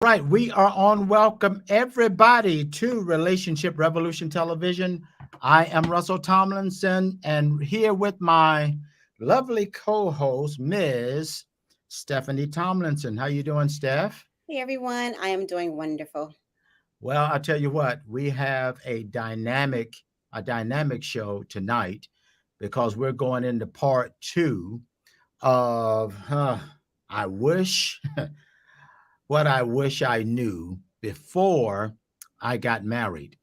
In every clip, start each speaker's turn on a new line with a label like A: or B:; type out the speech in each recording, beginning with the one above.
A: Right, we are on. Welcome everybody to Relationship Revolution Television. I am Russell Tomlinson, and here with my lovely co-host, Ms. Stephanie Tomlinson. How you doing, Steph?
B: Hey everyone, I am doing wonderful.
A: Well, I'll tell you what, we have a dynamic show tonight because we're going into part two of I wish what I wish I knew before I got married.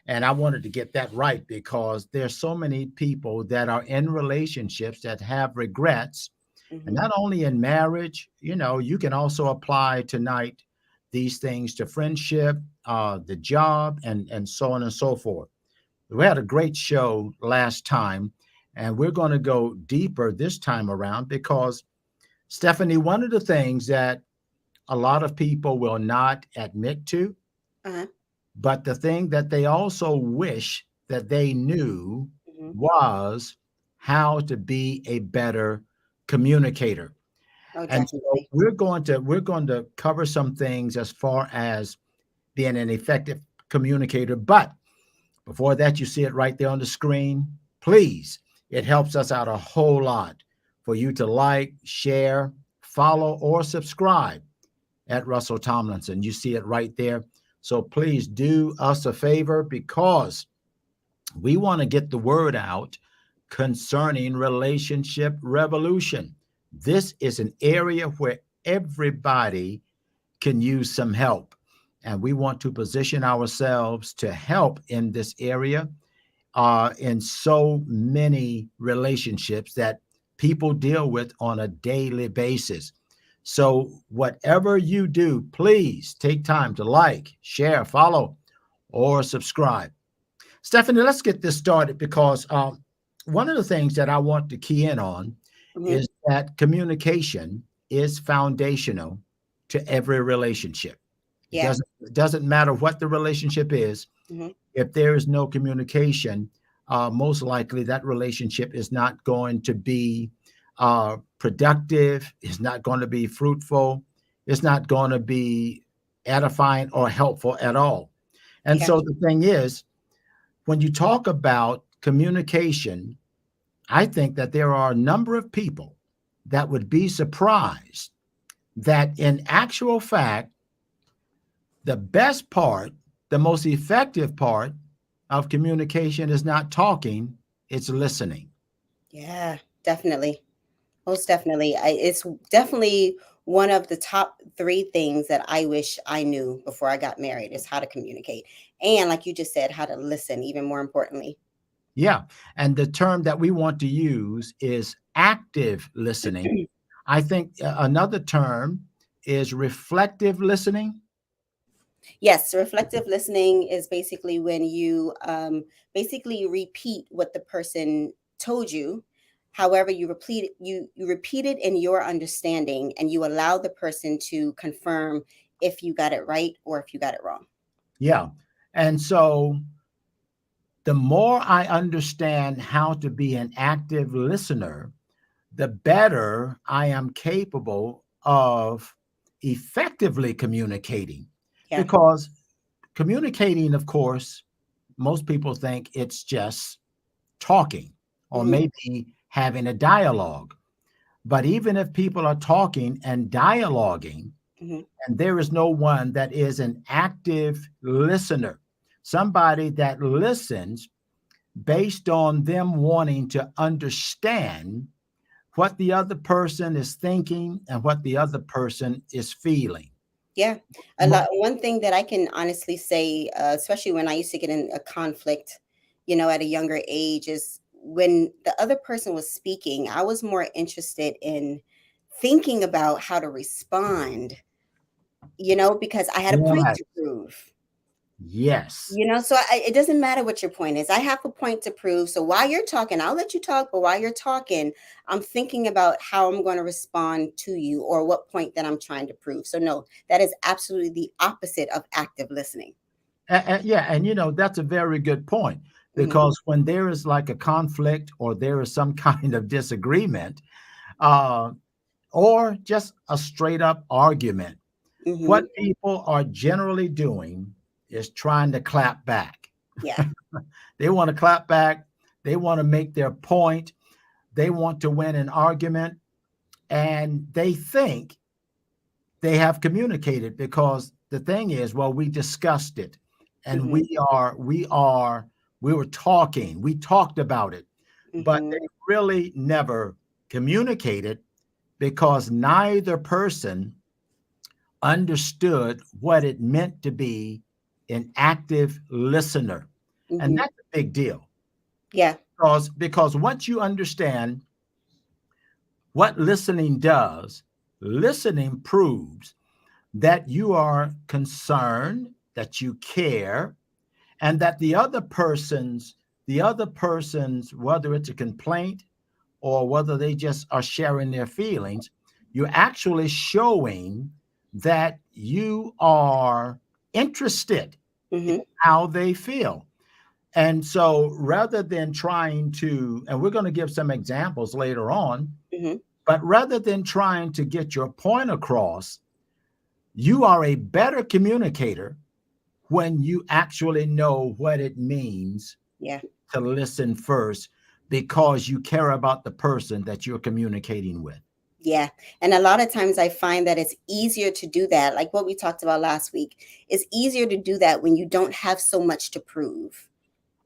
A: And I wanted to get that right because there's so many people that are in relationships that have regrets. And
B: Hmm.
A: not only in marriage, you can also apply tonight these things to friendship, the job, and so on and so forth. We had a great show last time, and we're going to go deeper this time around because, Stephanie, one of the things that a lot of people will not admit to,
B: Uh-huh.
A: but the thing that they also wish that they knew
B: Hmm.
A: was how to be a better communicator.
B: Oh,
A: And so
B: definitely.
A: we're going to cover some things as far as being an effective communicator. But before that, you see it right there on the screen. Please, it helps us out a whole lot for you to like, share, follow, or subscribe at Russell Tomlinson. You see it right there. So please do us a favor because we want to get the word out concerning relationship revolution. This is an area where everybody can use some help. And we want to position ourselves to help in this area in so many relationships that people deal with on a daily basis. So, whatever you do, please take time to like, share, follow, or subscribe. Stephanie, let's get this started because one of the things that I want to key in on
B: Hmm.
A: is that communication is foundational to every relationship. It
B: Yeah.
A: doesn't matter what the relationship is.
B: Hmm.
A: If there is no communication, most likely that relationship is not going to be productive, is not going to be fruitful, it's not going to be edifying or helpful at all. And
B: Yeah.
A: so the thing is, when you talk about communication, I think that there are a number of people that would be surprised that in actual fact, the best part, the most effective part of communication is not talking, it's listening.
B: Yeah. Definitely. Most definitely. It's definitely one of the top three things that I wish I knew before I got married is how to communicate. And like you just said, how to listen, even more importantly.
A: Yeah. And the term that we want to use is active listening. I think another term is reflective listening.
B: Yes, reflective listening is basically when you basically repeat what the person told you. However, you repeat it in your understanding, and you allow the person to confirm if you got it right or if you got it wrong.
A: Yeah. And so the more I understand how to be an active listener, the better I am capable of effectively communicating.
B: Yeah.
A: Because communicating, of course, most people think it's just talking or
B: Hmm.
A: maybe having a dialogue. But even if people are talking and dialoguing,
B: Hmm.
A: and there is no one that is an active listener, somebody that listens based on them wanting to understand what the other person is thinking and what the other person is feeling.
B: Yeah. A
A: Mo-
B: lot. One thing that I can honestly say, especially when I used to get in a conflict, at a younger age, is when the other person was speaking, I was more interested in thinking about how to respond, because I had a point
A: Yes,
B: to prove.
A: yes,
B: It doesn't matter what your point is. I have a point to prove. So while you're talking, I'll let you talk. But while you're talking, I'm thinking about how I'm going to respond to you or what point that I'm trying to prove. So, no, that is absolutely the opposite of active listening.
A: yeah, and that's a very good point
B: Hmm.
A: because when there is like a conflict or there is some kind of disagreement, uh, or just a straight up argument,
B: Mm-hmm.
A: What people are generally doing is trying to clap back.
B: Yeah.
A: They want to clap back. They want to make their point. They want to win an argument. And they think they have communicated because the thing is, well, we discussed it and
B: Mm-hmm.
A: we were talking, we talked about it, but they
B: Mm-hmm.
A: really never communicated because neither person understood what it meant to be an active listener. And
B: Mm-hmm.
A: that's a big deal
B: Yeah.
A: because once you understand what listening does, listening proves that you are concerned, that you care, and that the other person's, whether it's a complaint or whether they just are sharing their feelings, you're actually showing that you are interested in
B: Mm-hmm.
A: how they feel. And so rather than trying to, and we're going to give some examples later on,
B: Mm-hmm.
A: but rather than trying to get your point across, you are a better communicator when you actually know what it means
B: Yeah.
A: to listen first because you care about the person that you're communicating with.
B: Yeah. And a lot of times I find that it's easier to do that, like what we talked about last week. It's easier to do that when you don't have so much to prove.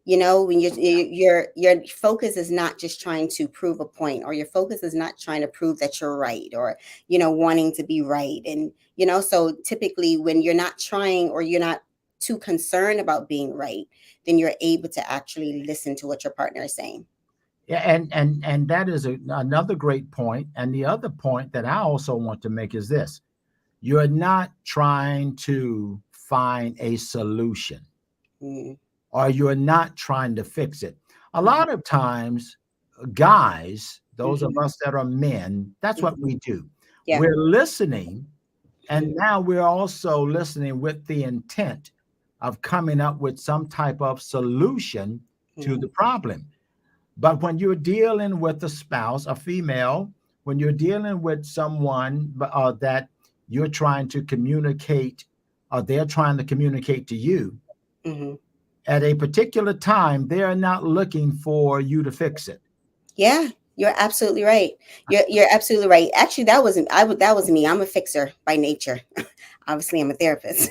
B: When your focus is not just trying to prove a point, or your focus is not trying to prove that you're right, or wanting to be right. And so typically when you're not trying, or you're not too concerned about being right, then you're able to actually listen to what your partner is saying.
A: Yeah, and that is another great point. And the other point that I also want to make is this: you're not trying to find a solution,
B: Mm-hmm.
A: or you're not trying to fix it. A lot of times, guys, those of
B: Mm-hmm.
A: us that are men, that's what
B: Mm-hmm.
A: we do.
B: Yeah.
A: We're listening, and
B: Mm-hmm.
A: now we're also listening with the intent of coming up with some type of solution to
B: Mm-hmm.
A: the problem. But when you're dealing with a spouse, a female, when you're dealing with someone that you're trying to communicate, or they're trying to communicate to you,
B: Mm-hmm.
A: at a particular time, they're not looking for you to fix it.
B: Yeah, you're absolutely right. You're absolutely right. Actually, that was me. I'm a fixer by nature. Obviously, I'm a therapist.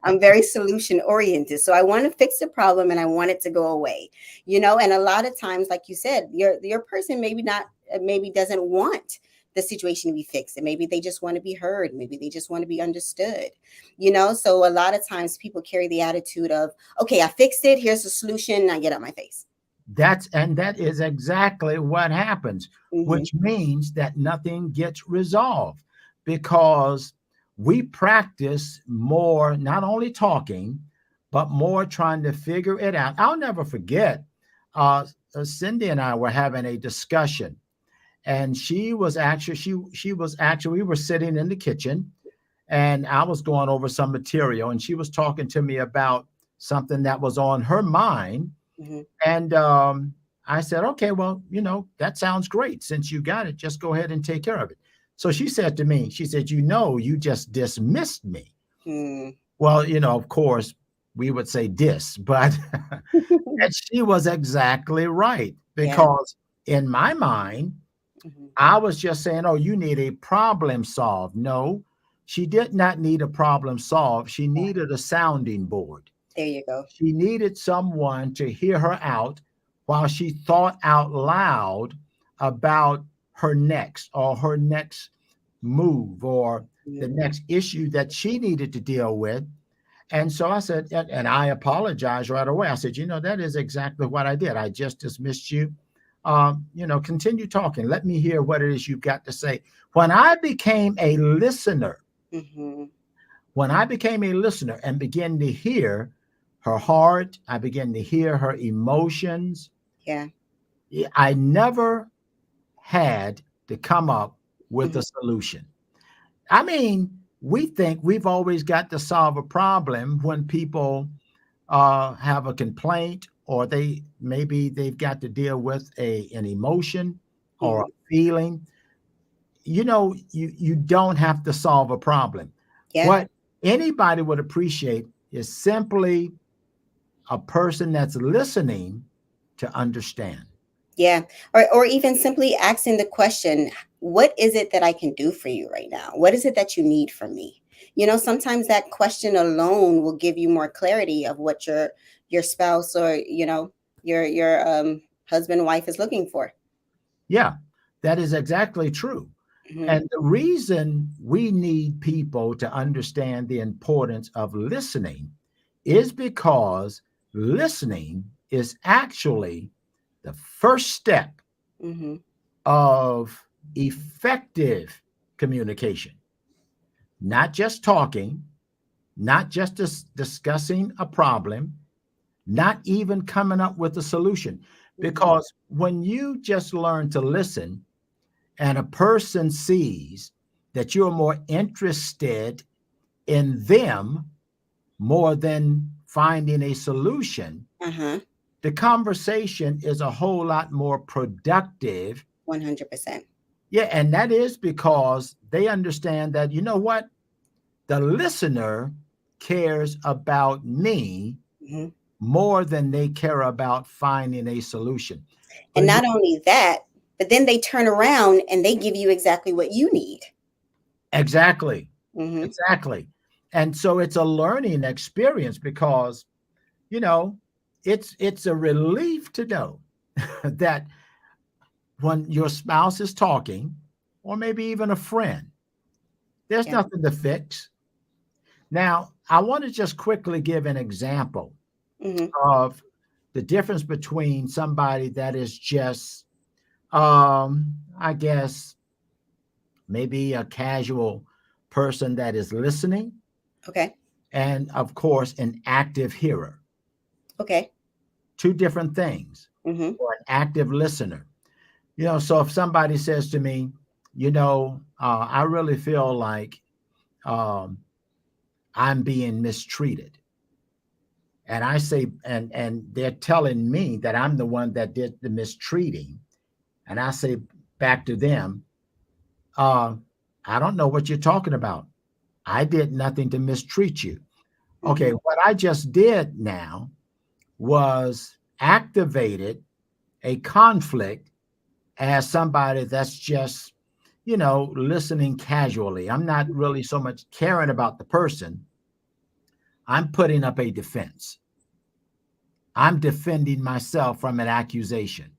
B: I'm very solution oriented. So I want to fix the problem and I want it to go away. And a lot of times, like you said, your person maybe not maybe doesn't want the situation to be fixed. And maybe they just want to be heard. Maybe they just want to be understood. So a lot of times people carry the attitude of, okay, I fixed it, here's the solution, now get out my face.
A: That is exactly what happens,
B: Hmm.
A: which means that nothing gets resolved because we practice more, not only talking, but more trying to figure it out. I'll never forget, Cindy and I were having a discussion, and she was actually we were sitting in the kitchen, and I was going over some material, and she was talking to me about something that was on her mind.
B: Hmm.
A: And I said, okay, well, that sounds great. Since you got it, just go ahead and take care of it. So she said to me, she said, you just dismissed me.
B: Mm.
A: Well, of course, we would say dis, but and she was exactly right
B: Yeah.
A: because in my mind,
B: Hmm.
A: I was just saying, oh, you need a problem solved. No, she did not need a problem solved. She needed a sounding board.
B: There you go.
A: She needed someone to hear her out while she thought out loud about her next move or the
B: Mm.
A: next issue that she needed to deal with. And so I said, and I apologized right away. I said, that is exactly what I did. I just dismissed you. Continue talking. Let me hear what it is you've got to say. When I became a listener,
B: Hmm.
A: when I became a listener and began to hear her heart, I began to hear her emotions.
B: Yeah.
A: I never had to come up with
B: Hmm.
A: a solution. I mean, we think we've always got to solve a problem when people have a complaint, or they've got to deal with an emotion or a
B: Hmm.
A: feeling. You don't have to solve a problem.
B: Yeah.
A: What anybody would appreciate is simply a person that's listening to understand.
B: Yeah. Or even simply asking the question, what is it that I can do for you right now? What is it that you need from me? Sometimes that question alone will give you more clarity of what your spouse or, your husband, wife is looking for.
A: Yeah, that is exactly true.
B: Hmm.
A: And the reason we need people to understand the importance of listening is because listening is actually the first step
B: Hmm.
A: of effective communication, not just talking, not just discussing a problem, not even coming up with a solution.
B: Hmm.
A: Because when you just learn to listen and a person sees that you're more interested in them more than finding a solution,
B: Uh-huh.
A: the conversation is a whole lot more productive.
B: 100%.
A: Yeah, and that is because they understand that, you know what? The listener cares about me
B: Hmm.
A: more than they care about finding a solution.
B: And
A: But
B: not only that, but then they turn around and they give you exactly what you need.
A: exactly,
B: Hmm.
A: exactly. And so it's a learning experience because, you know, it's a relief to know that when your spouse is talking, or maybe even a friend, there's
B: Yeah.
A: nothing to fix. Now, I want to just quickly give an example
B: Hmm.
A: of the difference between somebody that is just, I guess, maybe a casual person that is listening,
B: Okay.
A: and of course, an active hearer.
B: Okay.
A: Two different things,
B: Hmm.
A: or an active listener. So if somebody says to me, I really feel like um, I'm being mistreated. And I say, and they're telling me that I'm the one that did the mistreating. And I say back to them, uh, I don't know what you're talking about. I did nothing to mistreat you. Okay,
B: Hmm.
A: what I just did now was activated a conflict as somebody that's just, listening casually. I'm not really so much caring about the person. I'm putting up a defense. I'm defending myself from an accusation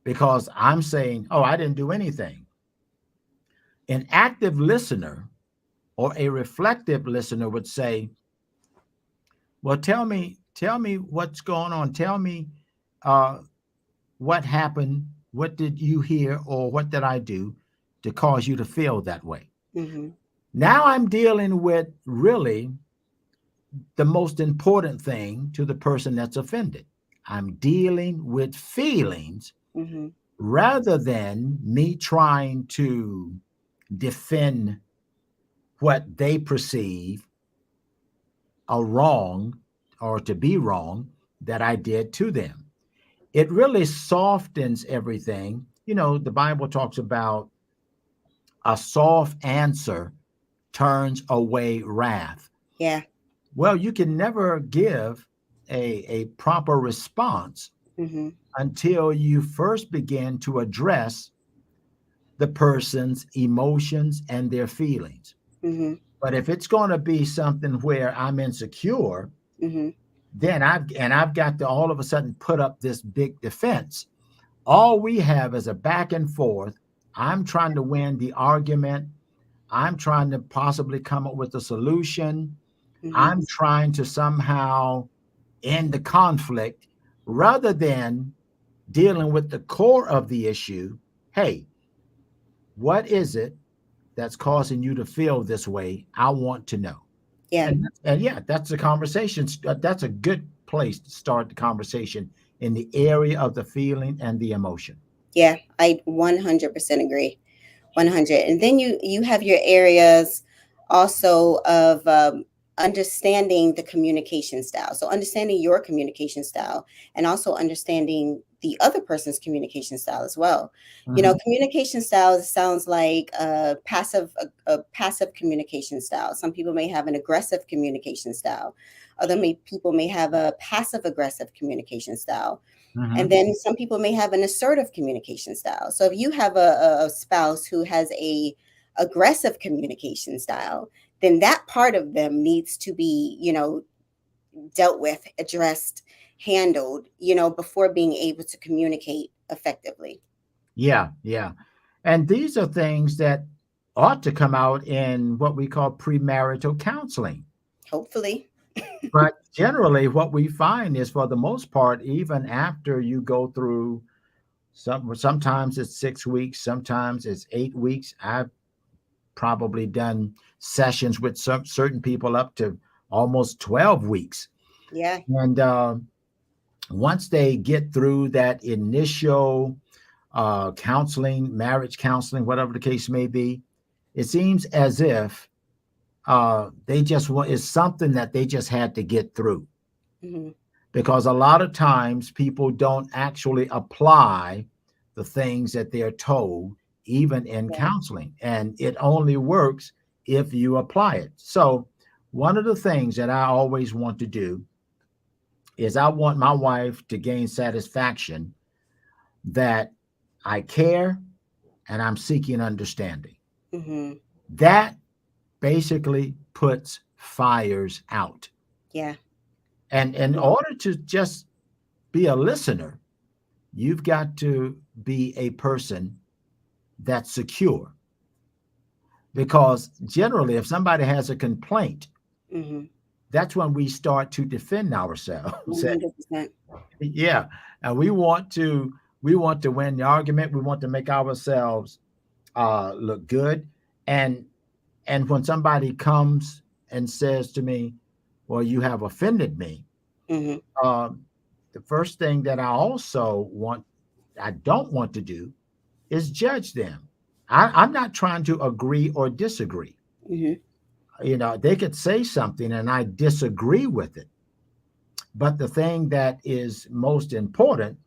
A: because I'm saying, oh, I didn't do anything. An active listener or a reflective listener would say, well, tell me what's going on. Tell me uh, what happened. What did you hear or what did I do to cause you to feel that way?
B: Hmm.
A: Now I'm dealing with really the most important thing to the person that's offended. I'm dealing with feelings
B: Hmm.
A: rather than me trying to defend what they perceive a wrong or to be wrong that I did to them. It really softens everything. The Bible talks about a soft answer turns away wrath.
B: Yeah.
A: Well, you can never give a proper response
B: Hmm.
A: until you first begin to address the person's emotions and their feelings.
B: Hmm.
A: But if it's going to be something where I'm insecure,
B: Hmm.
A: then I've got to all of a sudden put up this big defense. All we have is a back and forth. I'm trying to win the argument. I'm trying to possibly come up with a solution.
B: Hmm.
A: I'm trying to somehow end the conflict rather than dealing with the core of the issue. Hey, what is it that's causing you to feel this way? I want to know.
B: Yeah.
A: And yeah, that's a conversation. That's a good place to start the conversation in the area of the feeling and the emotion.
B: Yeah. I 100% agree. 100. And then you have your areas also of understanding the communication style. So understanding your communication style and also understanding the other person's communication style as well. You know,
A: Mhm.
B: communication style sounds like a passive communication style. Some people may have an aggressive communication style. People may have a passive aggressive communication style. And
A: Mhm.
B: then some people may have an assertive communication style. So if you have a spouse who has a aggressive communication style, then that part of them needs to be, dealt with, addressed, handled, before being able to communicate effectively.
A: Yeah, yeah. And these are things that ought to come out in what we call premarital counseling.
B: Hopefully.
A: But generally, what we find is, for the most part, even after you go through sometimes it's 6 weeks, sometimes it's 8 weeks. I've probably done sessions with some certain people up to almost 12 weeks.
B: Yeah.
A: And once they get through that initial counseling, marriage counseling, whatever the case may be, it seems as if they just want, it's something that they just had to get through,
B: Hmm.
A: because a lot of times people don't actually apply the things that they're told, even in
B: Yeah.
A: counseling. And it only works if you apply it. So, one of the things that I always want to do is I want my wife to gain satisfaction that I care and I'm seeking understanding.
B: Hmm.
A: That basically puts fires out.
B: Yeah.
A: And in order to just be a listener, you've got to be a person that's secure. Because generally, if somebody has a complaint,
B: Hmm.
A: that's when we start to defend ourselves.
B: 100%.
A: Yeah. And we want to win the argument. We want to make ourselves look good. And and when somebody comes and says to me, well, you have offended me,
B: Hmm.
A: um, the first thing that I don't want to do is judge them. I'm not trying to agree or disagree.
B: Hmm.
A: They could say something and I disagree with it. But the thing that is most important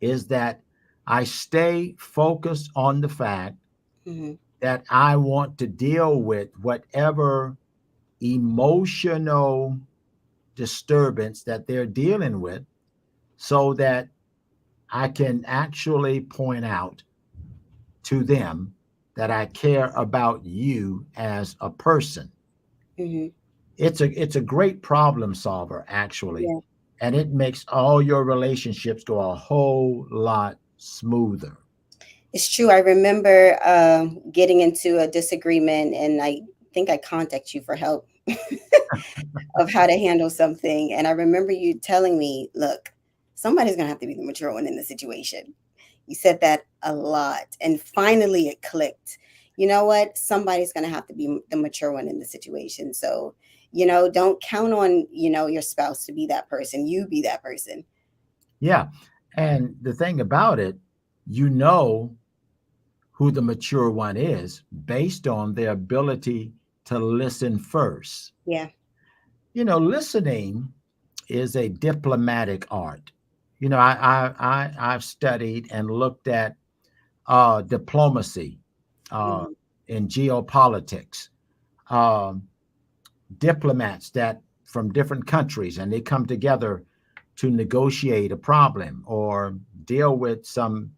A: is that I stay focused on the fact
B: Hmm.
A: that I want to deal with whatever emotional disturbance that they're dealing with, so that I can actually point out to them that I care about you as a person.
B: Hmm.
A: It's a great problem solver, actually,
B: Yeah.
A: and it makes all your relationships go a whole lot smoother.
B: It's true. I remember getting into a disagreement, and I think I contacted you for help of how to handle something. And I remember you telling me, look, somebody's going to have to be the mature one in the situation. You said that a lot. And finally it clicked. You know what? Somebody's going to have to be the mature one in the situation. So, don't count on, your spouse to be that person. You be that person.
A: Yeah, and the thing about it, you know who the mature one is based on their ability to listen first.
B: Yeah.
A: Listening is a diplomatic art. I've studied and looked at diplomacy uh,
B: Hmm.
A: in geopolitics, um, diplomats that from different countries, and they come together to negotiate a problem or deal with some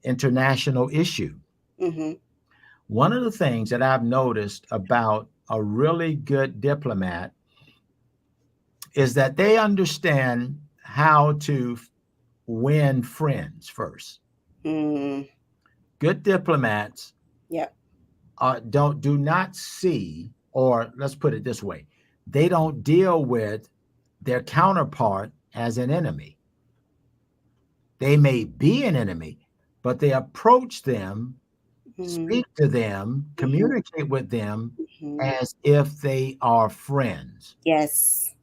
A: international issue.
B: Hmm.
A: One of the things that I've noticed about a really good diplomat is that they understand how to win friends first.
B: Mm.
A: Good diplomats
B: Yep.
A: do not see, or let's put it this way, they don't deal with their counterpart as an enemy. They may be an enemy, but they approach them,
B: Hmm.
A: speak to them,
B: Hmm.
A: communicate with them
B: Hmm.
A: as if they are friends.
B: Yes.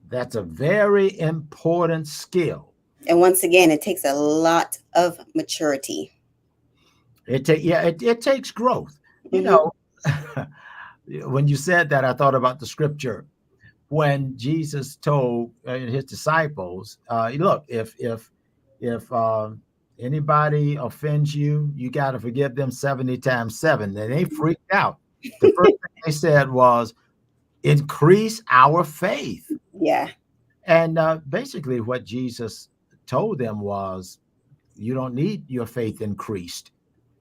A: That's a very important skill.
B: And once again, it takes a lot of maturity.
A: It takes growth. You
B: Hmm.
A: know, when you said that, I thought about the scripture when Jesus told his disciples, "Look, if anybody offends you, you got to forgive them 70 times 7." And they freaked out. The first thing they said was, "Increase our faith."
B: Yeah.
A: And basically, what Jesus told them was, "You don't need your faith increased.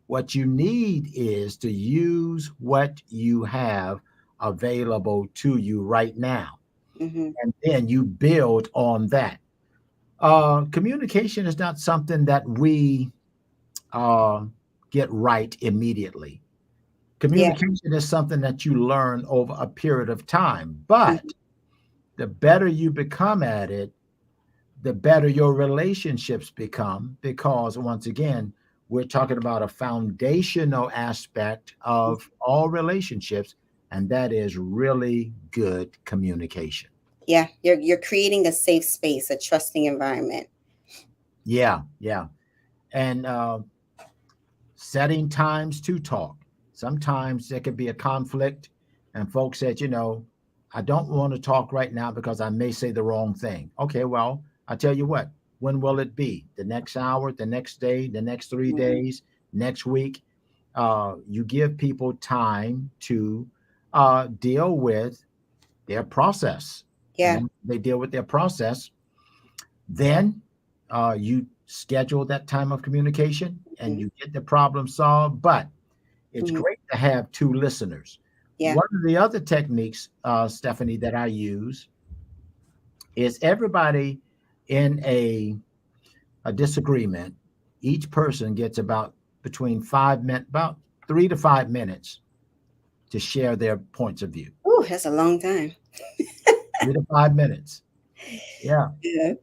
A: What you need is to use what you have available to you right now.
B: Hmm.
A: And then you build on that." Communication is not something that we uh, get right immediately.
B: Yeah.
A: Communication is something that you learn over a period of time. But
B: Hmm.
A: the better you become at it, the better your relationships become, because once again, we're talking about a foundational aspect of all relationships, and that is really good communication.
B: Yeah. You're creating a safe space, a trusting environment.
A: Yeah, yeah. And setting times to talk. Sometimes there could be a conflict, and folks said, "I don't want to talk right now because I may say the wrong thing." Okay, well, I tell you what, when will it be? The next hour, the next day, the next three
B: Hmm.
A: days, next week? You give people time to deal with their process. And
B: Yeah.
A: when they deal with their process, then you schedule that time of communication and
B: Hmm.
A: you get the problem solved. But it's
B: Hmm.
A: great to have two listeners.
B: Yeah.
A: One of the other techniques, Stephanie, that I use is everybody in a disagreement, each person gets about between 5 minutes, about 3 to 5 minutes to share their points of view.
B: Oh, that's a long time.
A: 3 to 5 minutes. Yeah.
B: Yeah.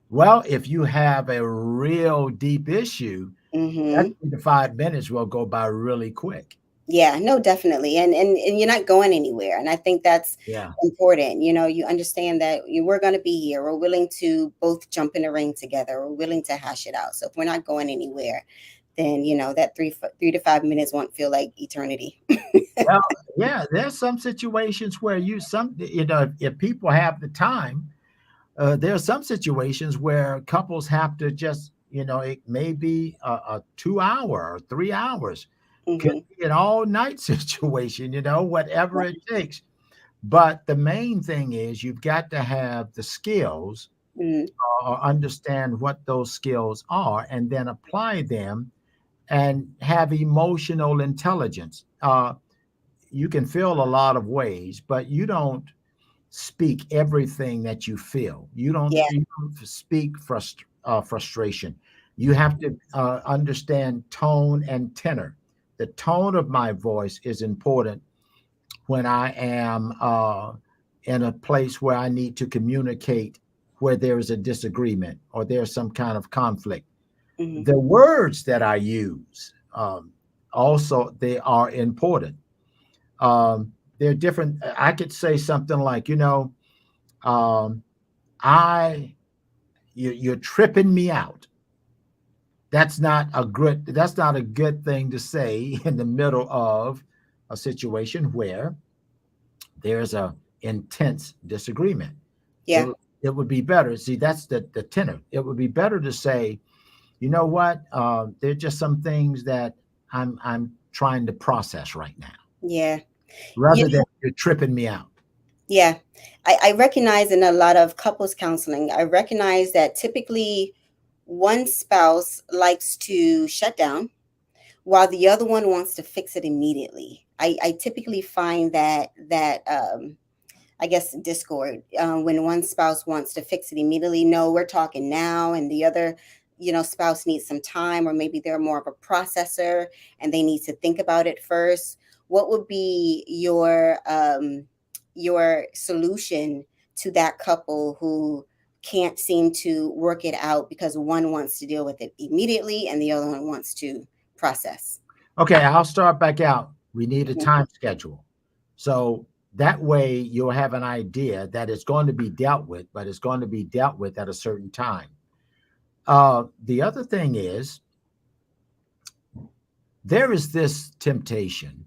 A: Well, if you have a real deep issue, that
B: Hmm.
A: 3 to 5 minutes will go by really quick.
B: Yeah, no, definitely. And you're not going anywhere. And I think that's
A: Yeah.
B: important. You understand that we're going to be here. We're willing to both jump in the ring together. We're willing to hash it out. So if we're not going anywhere, then that 3 to 5 minutes won't feel like eternity.
A: Well, yeah, there's some situations where if people have the time, there are some situations where couples have to just, it may be a 2 hour or 3 hours, could
B: Hmm.
A: be an all night situation, whatever it takes. But the main thing is you've got to have the skills
B: Hmm.
A: or understand what those skills are and then apply them and have emotional intelligence. You can feel a lot of ways, but you don't speak everything that you feel.
B: Yeah.
A: You don't speak frustration. You have to understand tone and tenor. The tone of my voice is important when I am in a place where I need to communicate, where there is a disagreement or there's some kind of conflict.
B: Hmm.
A: The words that I use, also, they are important. They're different. I could say something like, um, I you're tripping me out. That's not a good thing to say in the middle of a situation where there's a intense disagreement. It
B: Yeah.
A: would- it would be better. See, that's the tenor. It would be better to say, "You know what? There are just some things that I'm trying to process right now,"
B: Yeah. You
A: rather than "You're tripping me out."
B: Yeah. I recognize in a lot of couples counseling, I recognize that typically one spouse likes to shut down while the other one wants to fix it immediately. I typically find that I guess discord when one spouse wants to fix it immediately. No, we're talking now, and the other, spouse needs some time, or maybe they're more of a processor and they need to think about it first. What would be your solution to that couple who can't seem to work it out because one wants to deal with it immediately and the other one wants to process?
A: Okay, I'll start back out. We need a
B: Mhm.
A: time schedule. So that way you'll have an idea that it's going to be dealt with, but it's going to be dealt with at a certain time. The other thing is there is this temptation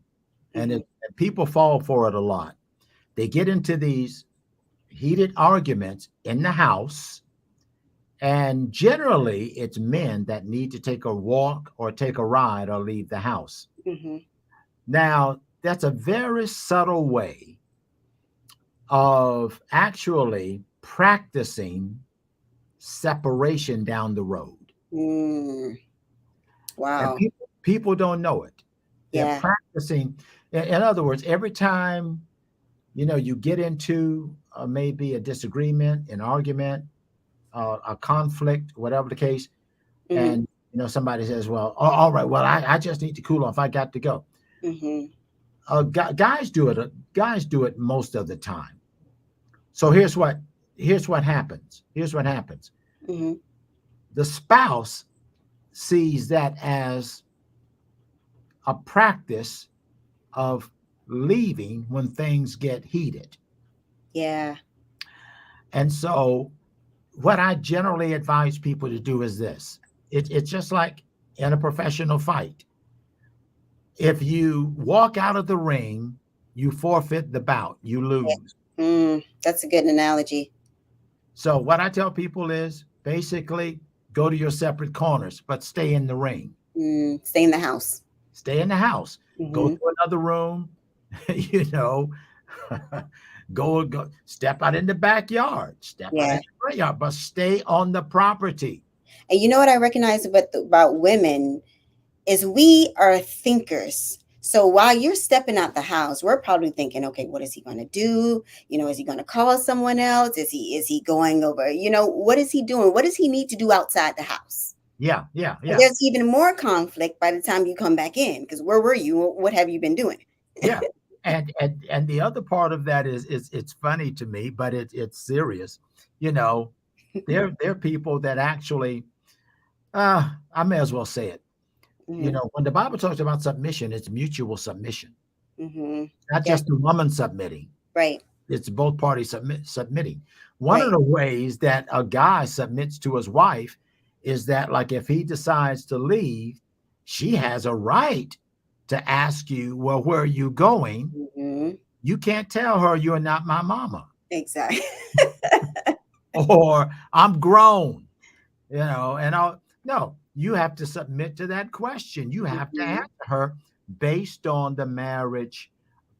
A: and people fall for it a lot. They get into these heated arguments in the house, and generally it's men that need to take a walk or take a ride or leave the house.
B: Mm-hmm.
A: Now, that's a very subtle way of actually practicing separation down the road.
B: Mm.
A: And
B: Wow.
A: people don't know it. They're
B: Yeah.
A: practicing. In other words, every time you get into maybe a disagreement, an argument, a conflict, whatever the case,
B: Mm-hmm.
A: and somebody says, "Well, all right, well, I just need to cool off. I got to go."
B: Mm-hmm.
A: Guys do it. Guys do it most of the time. So here's what happens. Here's what happens.
B: Mm-hmm.
A: The spouse sees that as a practice of leaving when things get heated.
B: Yeah.
A: And so, what I generally advise people to do is this: it's just like in a professional fight. If you walk out of the ring, you forfeit the bout, you lose.
B: That's a good analogy.
A: So, what I tell people is basically go to your separate corners, but stay in the ring.
B: Stay in the house.
A: Stay in the house. Go
B: Mm-hmm.
A: to another room, you know, go step out in the backyard, step out in
B: Yeah.
A: the front yard, but stay on the property.
B: And you know what I recognize about women is we are thinkers. So while you're stepping out the house, we're probably thinking, okay, what is he going to do? Is he going to call someone else? Is he going over? What is he doing? What does he need to do outside the house?
A: Yeah,
B: And there's even more conflict by the time you come back in, because where were you? What have you been doing?
A: yeah. And the other part of that is it's funny to me, but it's serious. You know, there are people that actually, I may as well say it.
B: Mm-hmm.
A: When the Bible talks about submission, it's mutual submission,
B: Mm-hmm.
A: not
B: Yeah.
A: just the woman submitting.
B: Right.
A: It's both parties submitting. One of
B: Right.
A: the ways that a guy submits to his wife is that, like, if he decides to leave, she has a right to ask you, well, where are you going?
B: Mm-hmm.
A: You can't tell her you're not my mama,
B: Exactly.
A: or I'm grown, and I'll no, you have to submit to that question. You have to
B: Mm-hmm.
A: answer her based on the marriage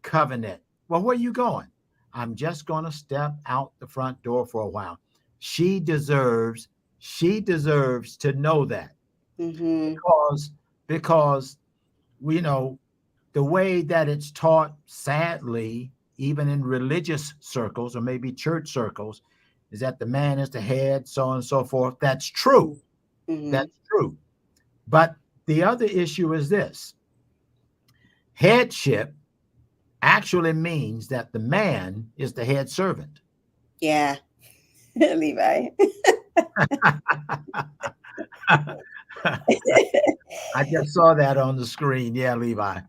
A: covenant. Well, where are you going? I'm just going to step out the front door for a while. She deserves to know that,
B: Mm-hmm.
A: because the way that it's taught, sadly, even in religious circles or maybe church circles, is that the man is the head, so on and so forth. That's true.
B: Mm-hmm.
A: That's true. But the other issue is this: headship actually means that the man is the head servant.
B: Yeah. Levi.
A: I just saw that on the screen. Yeah, Levi.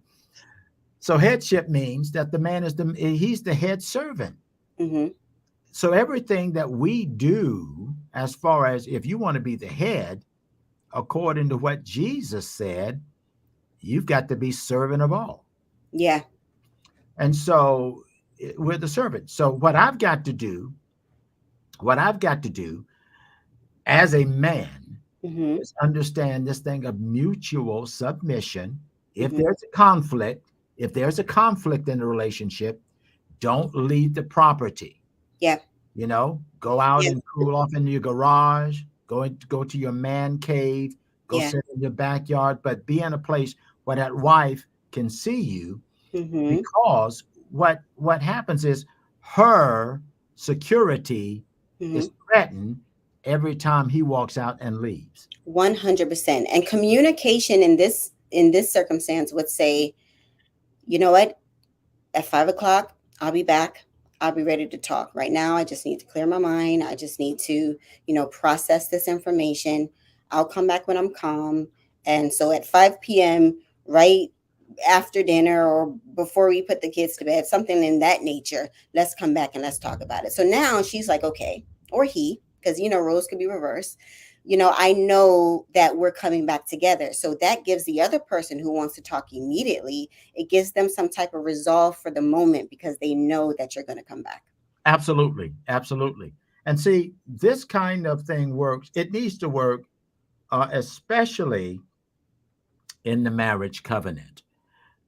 A: So headship means that the man he's the head servant.
B: Mm-hmm.
A: So everything that we do, as far as if you want to be the head, according to what Jesus said, you've got to be servant of all.
B: Yeah.
A: And so we're the servant. So what I've got to do as a man
B: Mm-hmm.
A: is understand this thing of mutual submission. If
B: Mm-hmm.
A: there's a conflict in the relationship, don't leave the property.
B: Yeah.
A: Go out
B: Yeah.
A: and cool off in your garage, go to your man cave, go
B: Yeah.
A: sit in your backyard, but be in a place where that wife can see you,
B: Mm-hmm.
A: because what happens is her security
B: Mm-hmm.
A: is threatened every time he walks out and leaves.
B: 100%. And communication in this circumstance would say, you know what? At 5 o'clock, I'll be back. I'll be ready to talk. Right now, I just need to clear my mind. I just need to, process this information. I'll come back when I'm calm. And so at 5 p.m., right after dinner or before we put the kids to bed, something in that nature, let's come back and let's talk about it. So now she's like, okay, or he, because roles could be reversed. I know that we're coming back together. So that gives the other person who wants to talk immediately, it gives them some type of resolve for the moment because they know that you're going to come back.
A: Absolutely, absolutely. And see, this kind of thing works. It needs to work, especially in the marriage covenant.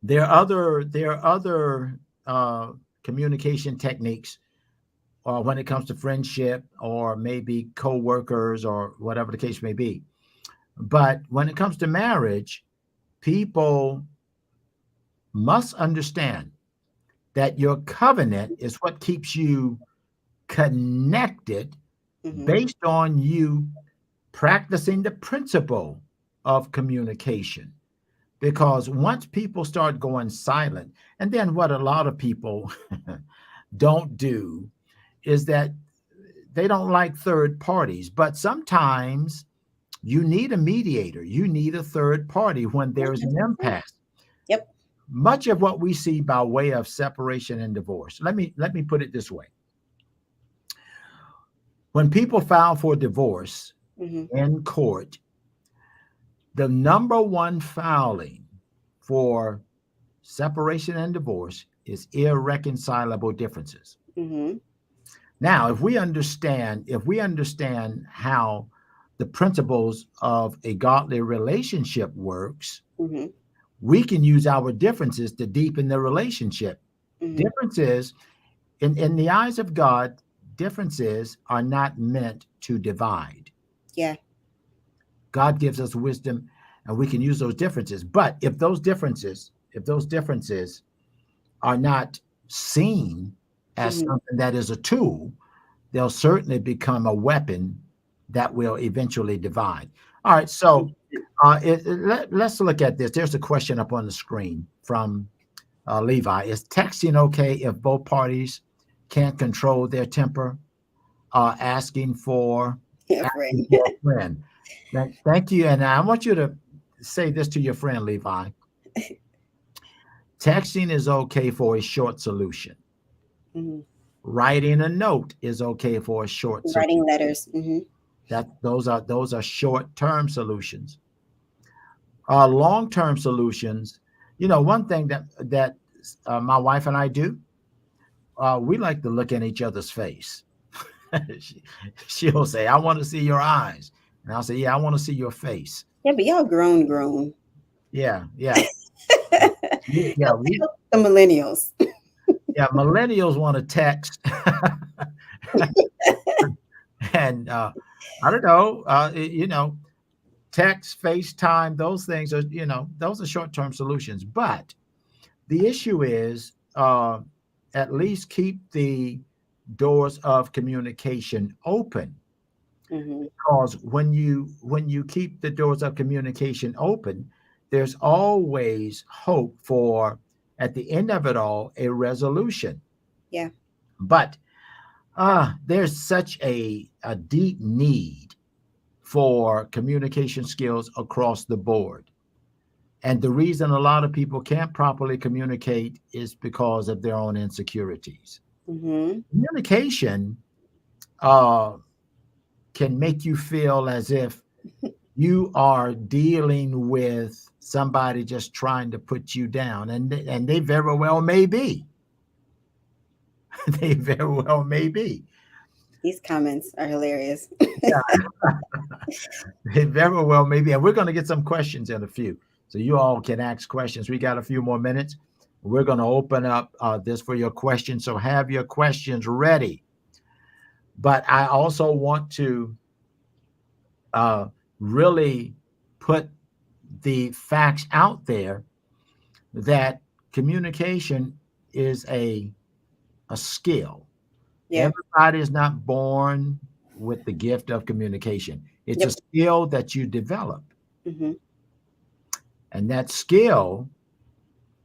A: There are other communication techniques when it comes to friendship or maybe co-workers or whatever the case may be. But when it comes to marriage, people must understand that your covenant is what keeps you connected
B: Hmm.
A: based on you practicing the principle of communication. Because once people start going silent, and then what a lot of people don't do is that they don't like third parties, but sometimes you need a mediator, you need a third party when there's an
B: 100%.
A: impasse.
B: Yep.
A: Much of what we see by way of separation and divorce, let me put it this way. When people file for divorce
B: Hmm.
A: in court, the number one filing for separation and divorce is irreconcilable differences.
B: Hmm.
A: Now, if we understand how the principles of a godly relationship works,
B: Hmm.
A: we can use our differences to deepen the relationship.
B: Hmm.
A: Differences in the eyes of God, differences are not meant to divide.
B: Yeah.
A: God gives us wisdom and we can use those differences. But if those differences are not seen as
B: Hmm.
A: something that is a tool, they'll certainly become a weapon that will eventually divide. All right, so let's look at this. There's a question up on the screen from Levi. Is texting okay if both parties can't control their temper? Asking for
B: Yeah,
A: asking
B: friend.
A: for a friend. Thank you, and I want you to say this to your friend Levi. Texting is okay for a short solution.
B: Hmm.
A: Writing a note is okay for a short solution.
B: Writing letters. Hmm.
A: Those are short-term solutions. Long-term solutions. One thing that my wife and I do, we like to look in each other's face. she, she'll say, "I want to see your eyes," and I'll say, "Yeah, I want to see your face."
B: Yeah, but y'all grown.
A: Yeah, yeah, yeah.
B: Don't pick up the millennials.
A: Yeah. Millennials want to text, and I don't know. Text, FaceTime, those things are those are short-term solutions. But the issue is, at least keep the doors of communication open,
B: Hmm.
A: because when you keep the doors of communication open, there's always hope for, at the end of it all, a resolution.
B: Yeah.
A: But there's such a deep need for communication skills across the board. And the reason a lot of people can't properly communicate is because of their own insecurities.
B: Hmm.
A: Communication uh, can make you feel as if you are dealing with somebody just trying to put you down, and they very well may be. They very well may be.
B: These comments are hilarious.
A: Yeah, they very well may be. And we're going to get some questions in a few, so you all can ask questions. We got a few more minutes. We're going to open up this for your questions, so have your questions ready. But I also want to uh, really put the facts out there that communication is a skill.
B: Yeah.
A: Everybody is not born with the gift of communication. It's a
B: Yep.
A: skill that you develop,
B: Hmm.
A: and that skill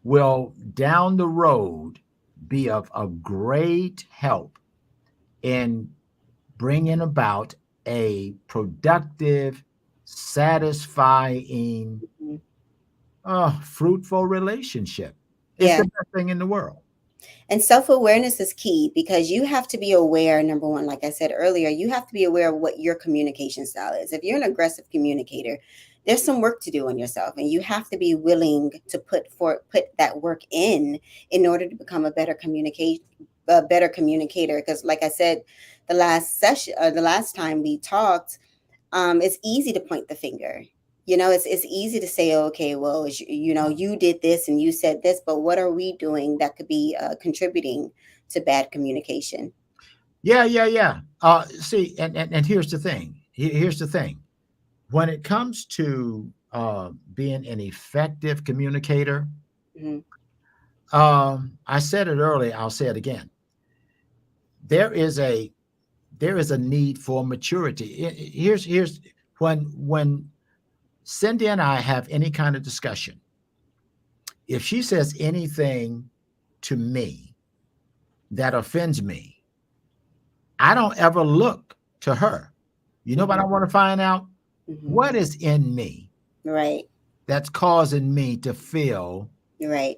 A: will down the road be of a great help in bringing about a productive, satisfying, fruitful relationship. It's
B: Yeah.
A: the best thing in the world.
B: And self-awareness is key because you have to be aware, number one, like I said earlier, you have to be aware of what your communication style is. If you're an aggressive communicator, there's some work to do on yourself, and you have to be willing to put that work in order to become a better communicator. Because like I said, the last session, the last time we talked, it's easy to point the finger. It's easy to say, okay, well, you did this and you said this, but what are we doing that could be contributing to bad communication?
A: Yeah. See, and here's the thing. Here's the thing. When it comes to being an effective communicator,
B: Hmm.
A: I said it earlier. I'll say it again. There is a need for maturity. Here's when Cindy and I have any kind of discussion. If she says anything to me that offends me, I don't ever look to her. You know what I
B: Hmm.
A: want to find out?
B: Hmm.
A: What is in me
B: Right.
A: that's causing me to feel
B: Right.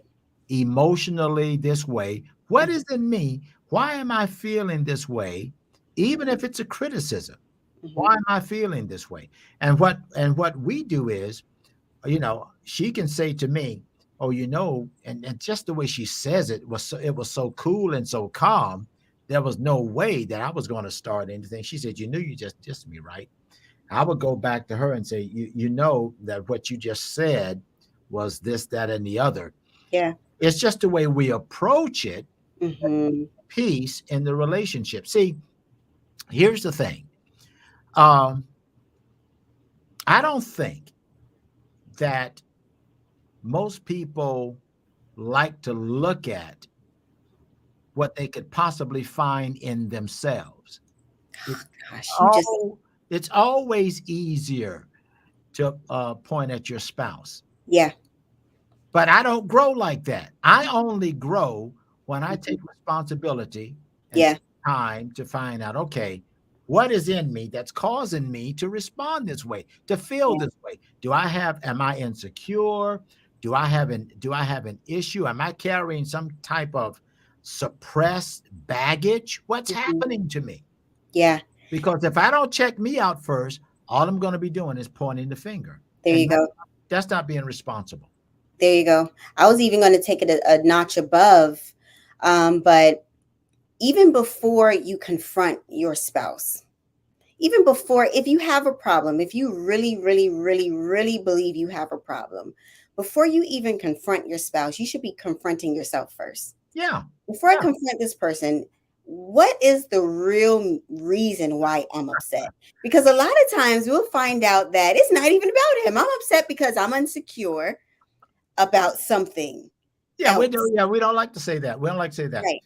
A: emotionally this way? What
B: Hmm.
A: is in me? Why am I feeling this way? Even if it's a criticism,
B: Hmm.
A: why am I feeling this way? And what we do is, she can say to me, "Oh, and just the way she says it was so cool and so calm. There was no way that I was going to start anything." She said, "You knew you just dissed me, right?" I would go back to her and say, "You know that what you just said was this, that, and the other."
B: Yeah.
A: It's just the way we approach it,
B: Hmm.
A: peace in the relationship. See, here's the thing. Um, I don't think that most people like to look at what they could possibly find in themselves. It's
B: Gosh, you just,
A: all it's always easier to point at your spouse.
B: yeah.
A: But I don't grow like that. I only grow when I take
B: Hmm.
A: responsibility and
B: Yeah.
A: take time to find out, okay, what is in me that's causing me to respond this way, to feel
B: Yeah.
A: this way? Am I insecure? Do I have an issue? Am I carrying some type of suppressed baggage? What's
B: Hmm.
A: happening to me?
B: Yeah.
A: Because if I don't check me out first, all I'm going to be doing is pointing the finger.
B: There
A: And
B: you go.
A: that's not being responsible.
B: There you go. I was even going to take it a notch above, but even before you confront your spouse, even before, if you have a problem, if you really, really, really, really believe you have a problem, before you even confront your spouse, you should be confronting yourself first.
A: Yeah.
B: Before I confront this person, what is the real reason why I'm upset? Because a lot of times we'll find out that it's not even about him. I'm upset because I'm insecure about something
A: Yeah, we do.
B: else.
A: Yeah, we don't like to say that. We don't like to say that.
B: Right.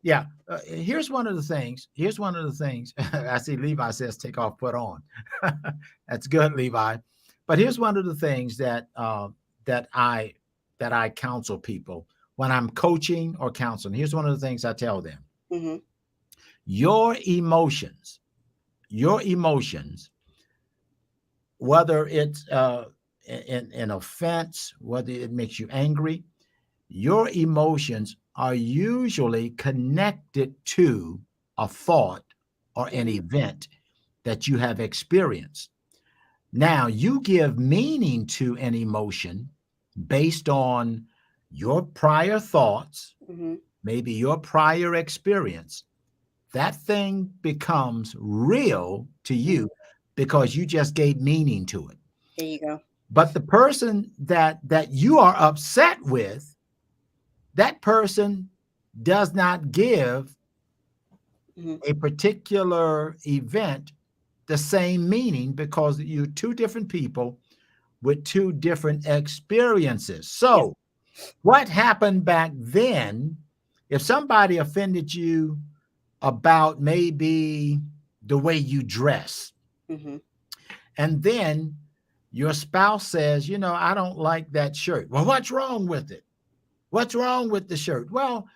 A: Yeah. Here's one of the things. Here's one of the things. I see Levi says take off, put on. That's good, Levi. But here's one of the things that I that I counsel people when I'm coaching or counseling. Here's one of the things I tell them.
B: Hmm.
A: Your emotions, your emotions, whether it's an offense, whether it makes you angry, your emotions are usually connected to a thought or an
B: Hmm.
A: event that you have experienced. Now, you give meaning to an emotion based on your prior thoughts,
B: Hmm.
A: maybe your prior experience. That thing becomes real to you because you just gave meaning to it.
B: There you go.
A: But the person that you are upset with, that person does not give
B: Hmm.
A: a particular event the same meaning because you're two different people with two different experiences.
B: Yep.
A: So, what happened back then, if somebody offended you about maybe the way you dress,
B: Hmm.
A: and then your spouse says, I don't like that shirt. Well, what's wrong with it? What's wrong with the shirt? Well,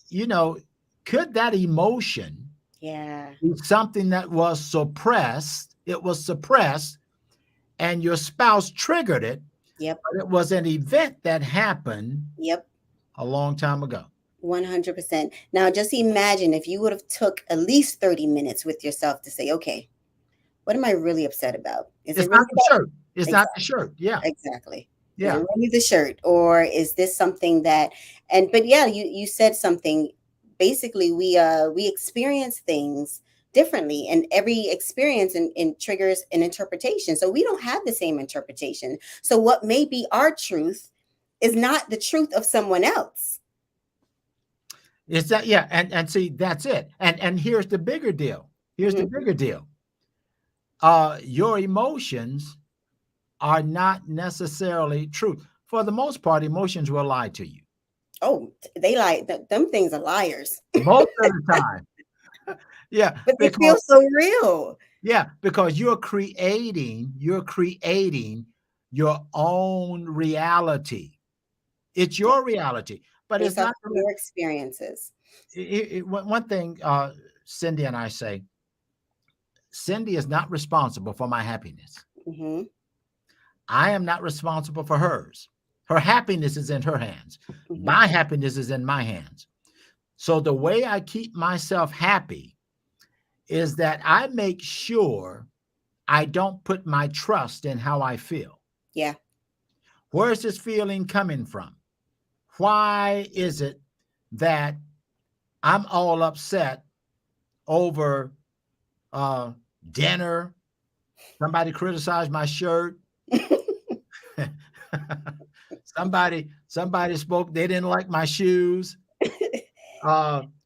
A: you know, could that emotion
B: Yeah.
A: be something that was suppressed? It was suppressed, and your spouse triggered it,
B: Yep.
A: but it was an event that happened
B: Yep.
A: a long time ago.
B: 100%. Now, just imagine if you would have took at least 30 minutes with yourself to say, okay, what am I really upset about? Is
A: It's
B: it really
A: not the
B: about
A: shirt. It's not the
B: exactly,
A: shirt. Yeah.
B: exactly. Is
A: Yeah.
B: it really the shirt, or is this something that, and but yeah, you said something. Basically, we experience things differently, and every experience in triggers an interpretation. So we don't have the same interpretation. So what may be our truth is not the truth of someone else.
A: It's that, yeah, and see, that's it. And here's the bigger deal. Here's the
B: Hmm.
A: bigger deal. Your emotions are not necessarily truth. For the most part, emotions will lie to you.
B: Oh, they like them things are liars,
A: Most of the time. Yeah,
B: but they feel
A: because
B: so real
A: because you're creating your own reality. It's your reality, but it's
B: based off
A: not
B: of your experiences.
A: one thing Cindy and I say, Cindy is not responsible for my happiness.
B: Hmm.
A: I am not responsible for hers. Her happiness is in her hands.
B: Hmm.
A: My happiness is in my hands. So the way I keep myself happy is that I make sure I don't put my trust in how I feel.
B: Yeah.
A: Where is this feeling coming from? Why is it that I'm all upset over uh, dinner? Somebody criticized my shirt. somebody spoke. They didn't like my shoes.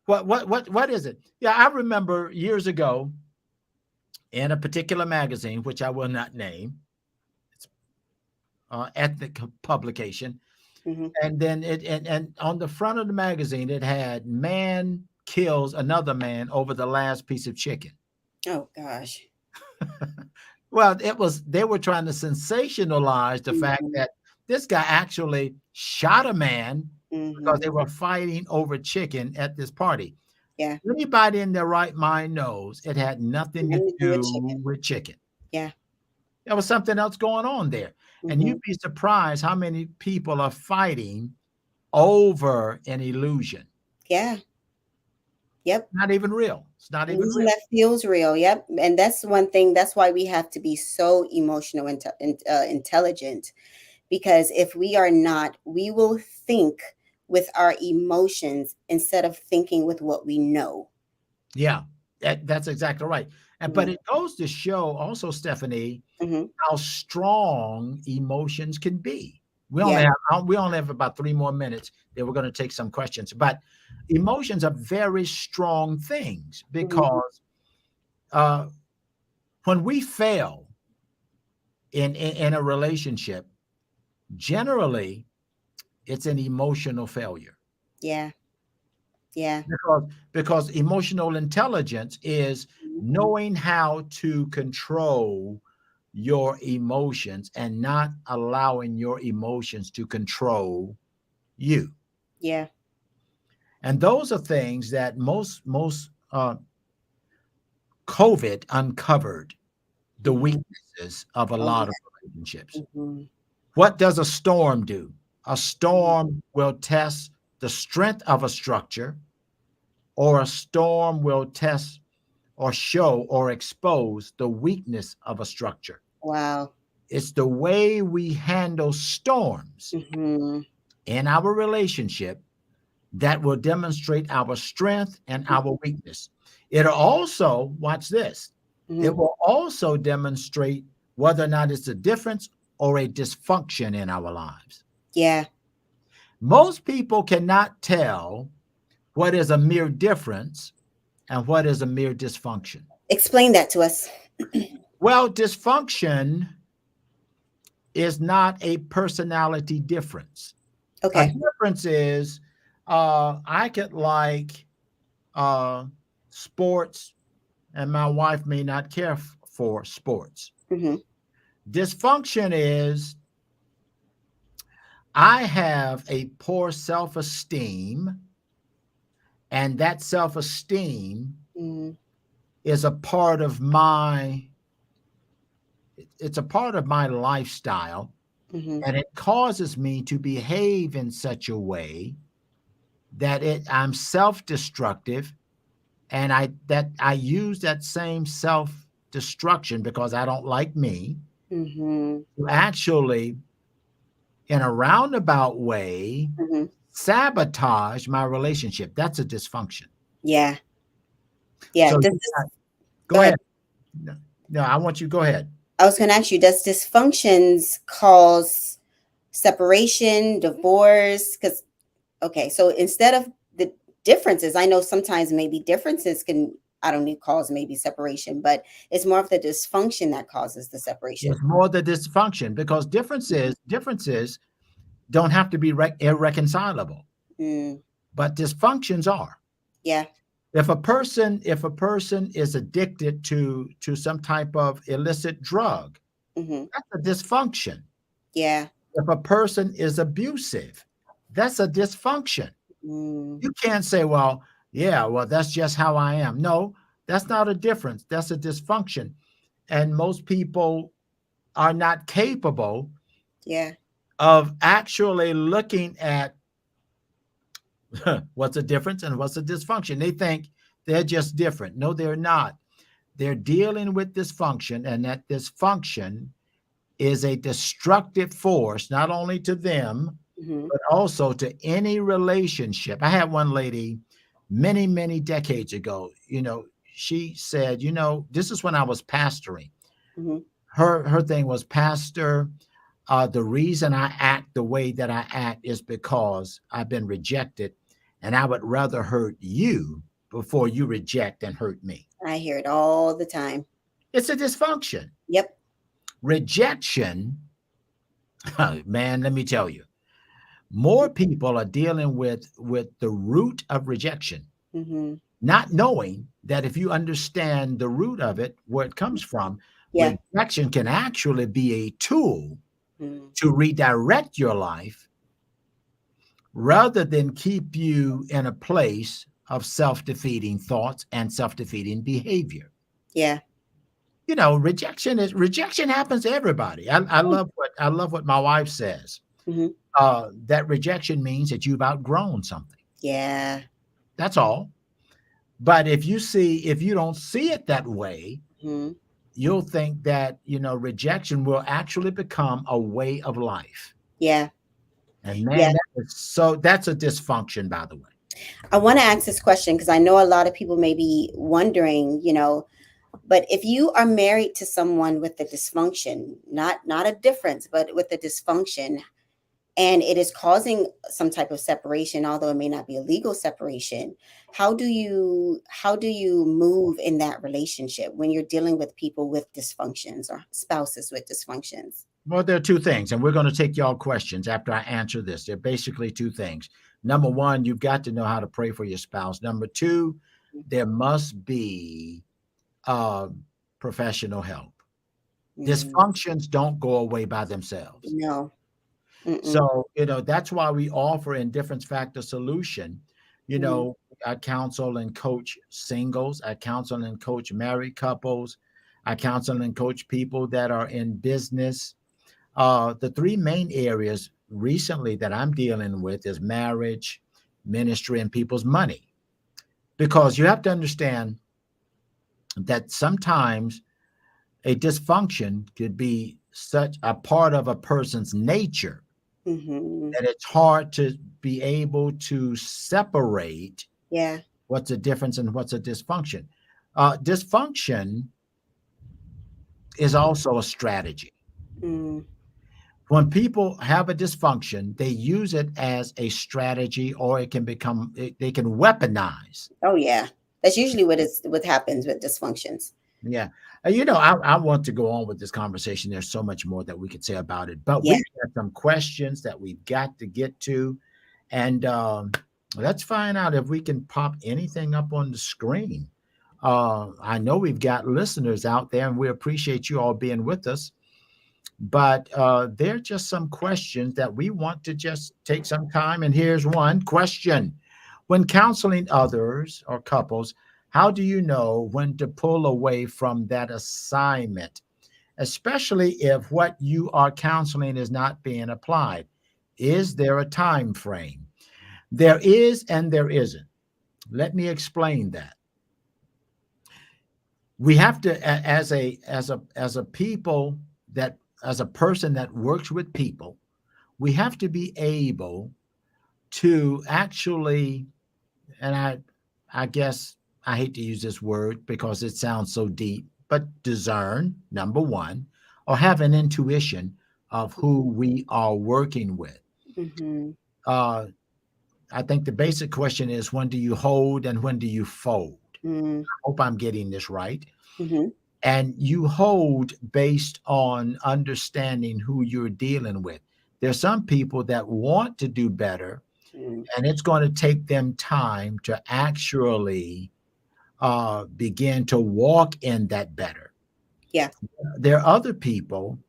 A: What is it? Yeah, I remember years ago in a particular magazine, which I will not name, ethnic publication,
B: Hmm.
A: and then and on the front of the magazine it had "Man kills another man over the last piece of chicken."
B: Oh gosh.
A: Well, it was they were trying to sensationalize the fact
B: Hmm.
A: that this guy actually shot a man because
B: Hmm.
A: they were fighting over chicken at this party.
B: Yeah.
A: Anybody in their right mind knows it had nothing to
B: Nothing to do with
A: do
B: chicken.
A: with chicken.
B: Yeah.
A: There was something else going on there. And
B: Hmm.
A: you'd be surprised how many people are fighting over an illusion.
B: Yeah. Yep.
A: Not even real. It's not even
B: Illusion
A: real.
B: that feels real. Yep. And that's one thing. That's why we have to be so emotional and intelligent, because if we are not, we will think with our emotions instead of thinking with what we know.
A: Yeah, that's exactly right. And but
B: Hmm.
A: it goes to show also, Stephanie,
B: Hmm.
A: how strong emotions can be.
B: Yeah.
A: We only have about 3 more minutes. Then we're going to take some questions. But emotions are very strong things
B: Hmm.
A: because uh, when we fail in a relationship, generally it's an emotional failure.
B: Yeah. Yeah.
A: Because emotional intelligence is
B: Hmm.
A: knowing how to control your emotions and not allowing your emotions to control you.
B: Yeah.
A: And those are things that most COVID uncovered the
B: Hmm.
A: weaknesses of a
B: Oh
A: lot of
B: yeah.
A: relationships.
B: Hmm.
A: What does a storm do? A
B: Hmm.
A: storm will test the strength of a structure, or a storm will test or show or expose the weakness of a structure.
B: Wow.
A: It's the way we handle storms
B: Hmm.
A: in our relationship that will demonstrate our strength and our weakness. It'll also, watch this,
B: Hmm.
A: it will also demonstrate whether or not it's a difference or a dysfunction in our lives.
B: Yeah.
A: Most people cannot tell what is a mere difference and what is a mere dysfunction.
B: Explain that to us.
A: Well, dysfunction is not a personality difference. A
B: Okay.
A: difference is I could like uh, sports, and my wife may not care for sports.
B: Hmm.
A: Dysfunction is I have a poor self esteem, and that self esteem
B: Hmm.
A: is a part of my it's a part of my lifestyle,
B: Hmm.
A: and it causes me to behave in such a way that I'm self-destructive, and I use that same self-destruction because I don't like me
B: Mm-hmm.
A: to actually, in a roundabout way,
B: Mm-hmm.
A: sabotage my relationship. That's a dysfunction.
B: Yeah. Yeah.
A: So
B: Does
A: you
B: this,
A: go
B: go ahead.
A: ahead. No, no, I want you to go ahead.
B: I was going to ask you, does dysfunctions cause separation, divorce? Because, okay, so instead of the differences, I know sometimes maybe differences can, I don't need cause maybe separation, but it's more of the dysfunction that causes the separation.
A: It's more the dysfunction because differences don't have to be irreconcilable,
B: Mm,
A: but dysfunctions are.
B: yeah.
A: If a person is addicted to some type of illicit drug,
B: Hmm.
A: that's a dysfunction.
B: Yeah.
A: If a person is abusive, that's a dysfunction.
B: Mm,
A: You can't say, well, yeah, well, that's just how I am. No, that's not a difference. That's a dysfunction. And most people are not capable
B: yeah.
A: of actually looking at what's a difference and what's a dysfunction. They think they're just different. No, they're not. They're dealing with dysfunction, and that dysfunction is a destructive force, not only to them,
B: Hmm.
A: but also to any relationship. I had one lady many, many decades ago, she said, this is when I was pastoring.
B: Hmm.
A: Her thing was, Pastor, the reason I act the way that I act is because I've been rejected, and I would rather hurt you before you reject and hurt me.
B: I hear it all the time.
A: It's a dysfunction.
B: Yep.
A: Rejection, man, let me tell you, more people are dealing with the root of rejection,
B: Hmm.
A: not knowing that if you understand the root of it, where it comes from,
B: Yeah.
A: rejection can actually be a tool
B: Mm,
A: to redirect your life rather than keep you in a place of self-defeating thoughts and self-defeating behavior.
B: yeah.
A: Rejection happens to everybody. I love what my wife says.
B: Hmm.
A: That rejection means that you've outgrown something.
B: Yeah.
A: That's all. But if you don't see it that way,
B: Hmm.
A: you'll think that rejection will actually become a way of life.
B: Yeah.
A: And
B: Yeah.
A: man, that's a dysfunction, by the way.
B: I want to ask this question because I know a lot of people may be wondering, but if you are married to someone with a dysfunction, not a difference, but with a dysfunction, and it is causing some type of separation, although it may not be a legal separation, how do you move in that relationship when you're dealing with people with dysfunctions or spouses with dysfunctions?
A: Well, there are two things, and we're going to take y'all questions after I answer this. They're basically two things. Number one, you've got to know how to pray for your spouse. Number two, there must be uh, professional help.
B: Mm,
A: Dysfunctions don't go away by themselves.
B: no. Mm-mm.
A: So, that's why we offer Indifference Factor Solution.
B: Mm,
A: I counsel and coach singles, I counsel and coach married couples, I counsel and coach people that are in business. The three main areas recently that I'm dealing with is marriage, ministry, and people's money. Because you have to understand that sometimes a dysfunction could be such a part of a person's nature
B: mm-hmm.
A: that it's hard to be able to separate
B: Yeah.
A: what's a difference and what's a dysfunction. Dysfunction is also a strategy.
B: Mm.
A: When people have a dysfunction, they use it as a strategy, or they can weaponize.
B: Oh yeah. That's usually what happens with dysfunctions.
A: Yeah. I want to go on with this conversation. There's so much more that we could say about it, but
B: Yeah.
A: we've got some questions that we've got to get to. And let's find out if we can pop anything up on the screen. I know we've got listeners out there, and we appreciate you all being with us. But there are just some questions that we want to just take some time. And here's one question: when counseling others or couples, how do you know when to pull away from that assignment, especially if what you are counseling is not being applied? Is there a time frame? There is and there isn't. Let me explain that. We have to, as a people that, as a person that works with people, we have to be able to actually, and I guess I hate to use this word because it sounds so deep, but discern, number one, or have an intuition of who we are working with.
B: Mm-hmm.
A: Uh, I think the basic question is, when do you hold and when do you fold?
B: Mm-hmm.
A: I hope I'm getting this right.
B: Mm-hmm.
A: And you hold based on understanding who you're dealing with. There's some people that want to do better, and it's going to take them time to actually begin to walk in that better.
B: Yeah.
A: There are other people,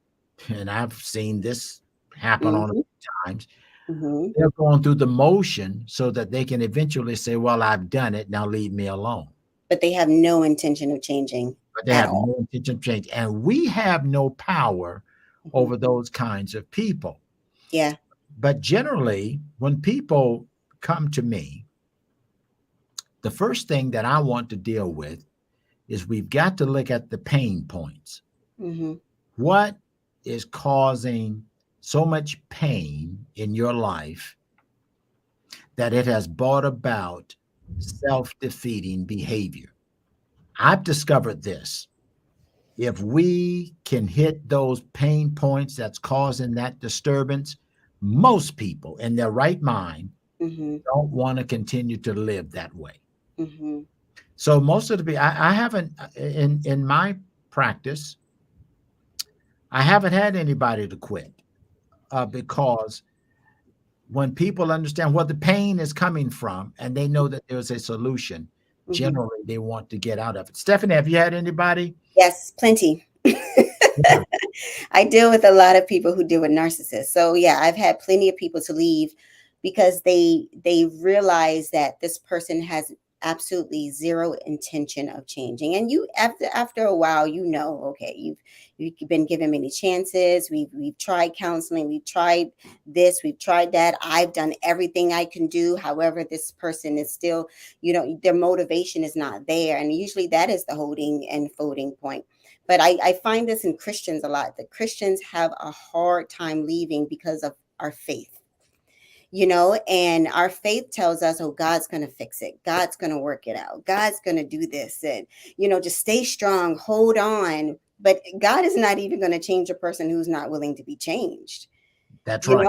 A: and I've seen this happen on a
B: Mm-hmm.
A: few times.
B: Mm-hmm.
A: They're going through the motion so that they can eventually say, "Well, I've done it. Now leave me alone."
B: But they have no intention of changing
A: But they
B: at
A: have
B: all.
A: no intention of change, and we have no power
B: Mm-hmm.
A: over those kinds of people.
B: Yeah.
A: But generally, when people come to me, the first thing that I want to deal with is we've got to look at the pain points.
B: Mm-hmm.
A: What is causing so much pain in your life that it has brought about self defeating behavior? I've discovered this. If we can hit those pain points that's causing that disturbance, most people in their right mind
B: Mm-hmm.
A: don't want to continue to live that way.
B: Mm-hmm.
A: So most of the people, I haven't in my practice, I haven't had anybody to quit because when people understand where the pain is coming from and they know that there's a solution,
B: Mm-hmm.
A: generally they want to get out of it. Stephanie, have you had anybody?
B: Yes, plenty.
A: Yeah,
B: I deal with a lot of people who deal with narcissists. So yeah, I've had plenty of people to leave because they realize that this person has absolutely zero intention of changing. And you, after a while, you know, okay, you've been given many chances. We've tried counseling, we've tried this, we've tried that. I've done everything I can do. However, this person is still, their motivation is not there. And usually that is the holding and folding point. But I find this in Christians a lot. The Christians have a hard time leaving because of our faith, and our faith tells us, oh, God's going to fix it. God's going to work it out. God's going to do this. And, just stay strong, hold on. But God is not even going to change a person who's not willing to be changed.
A: that's right.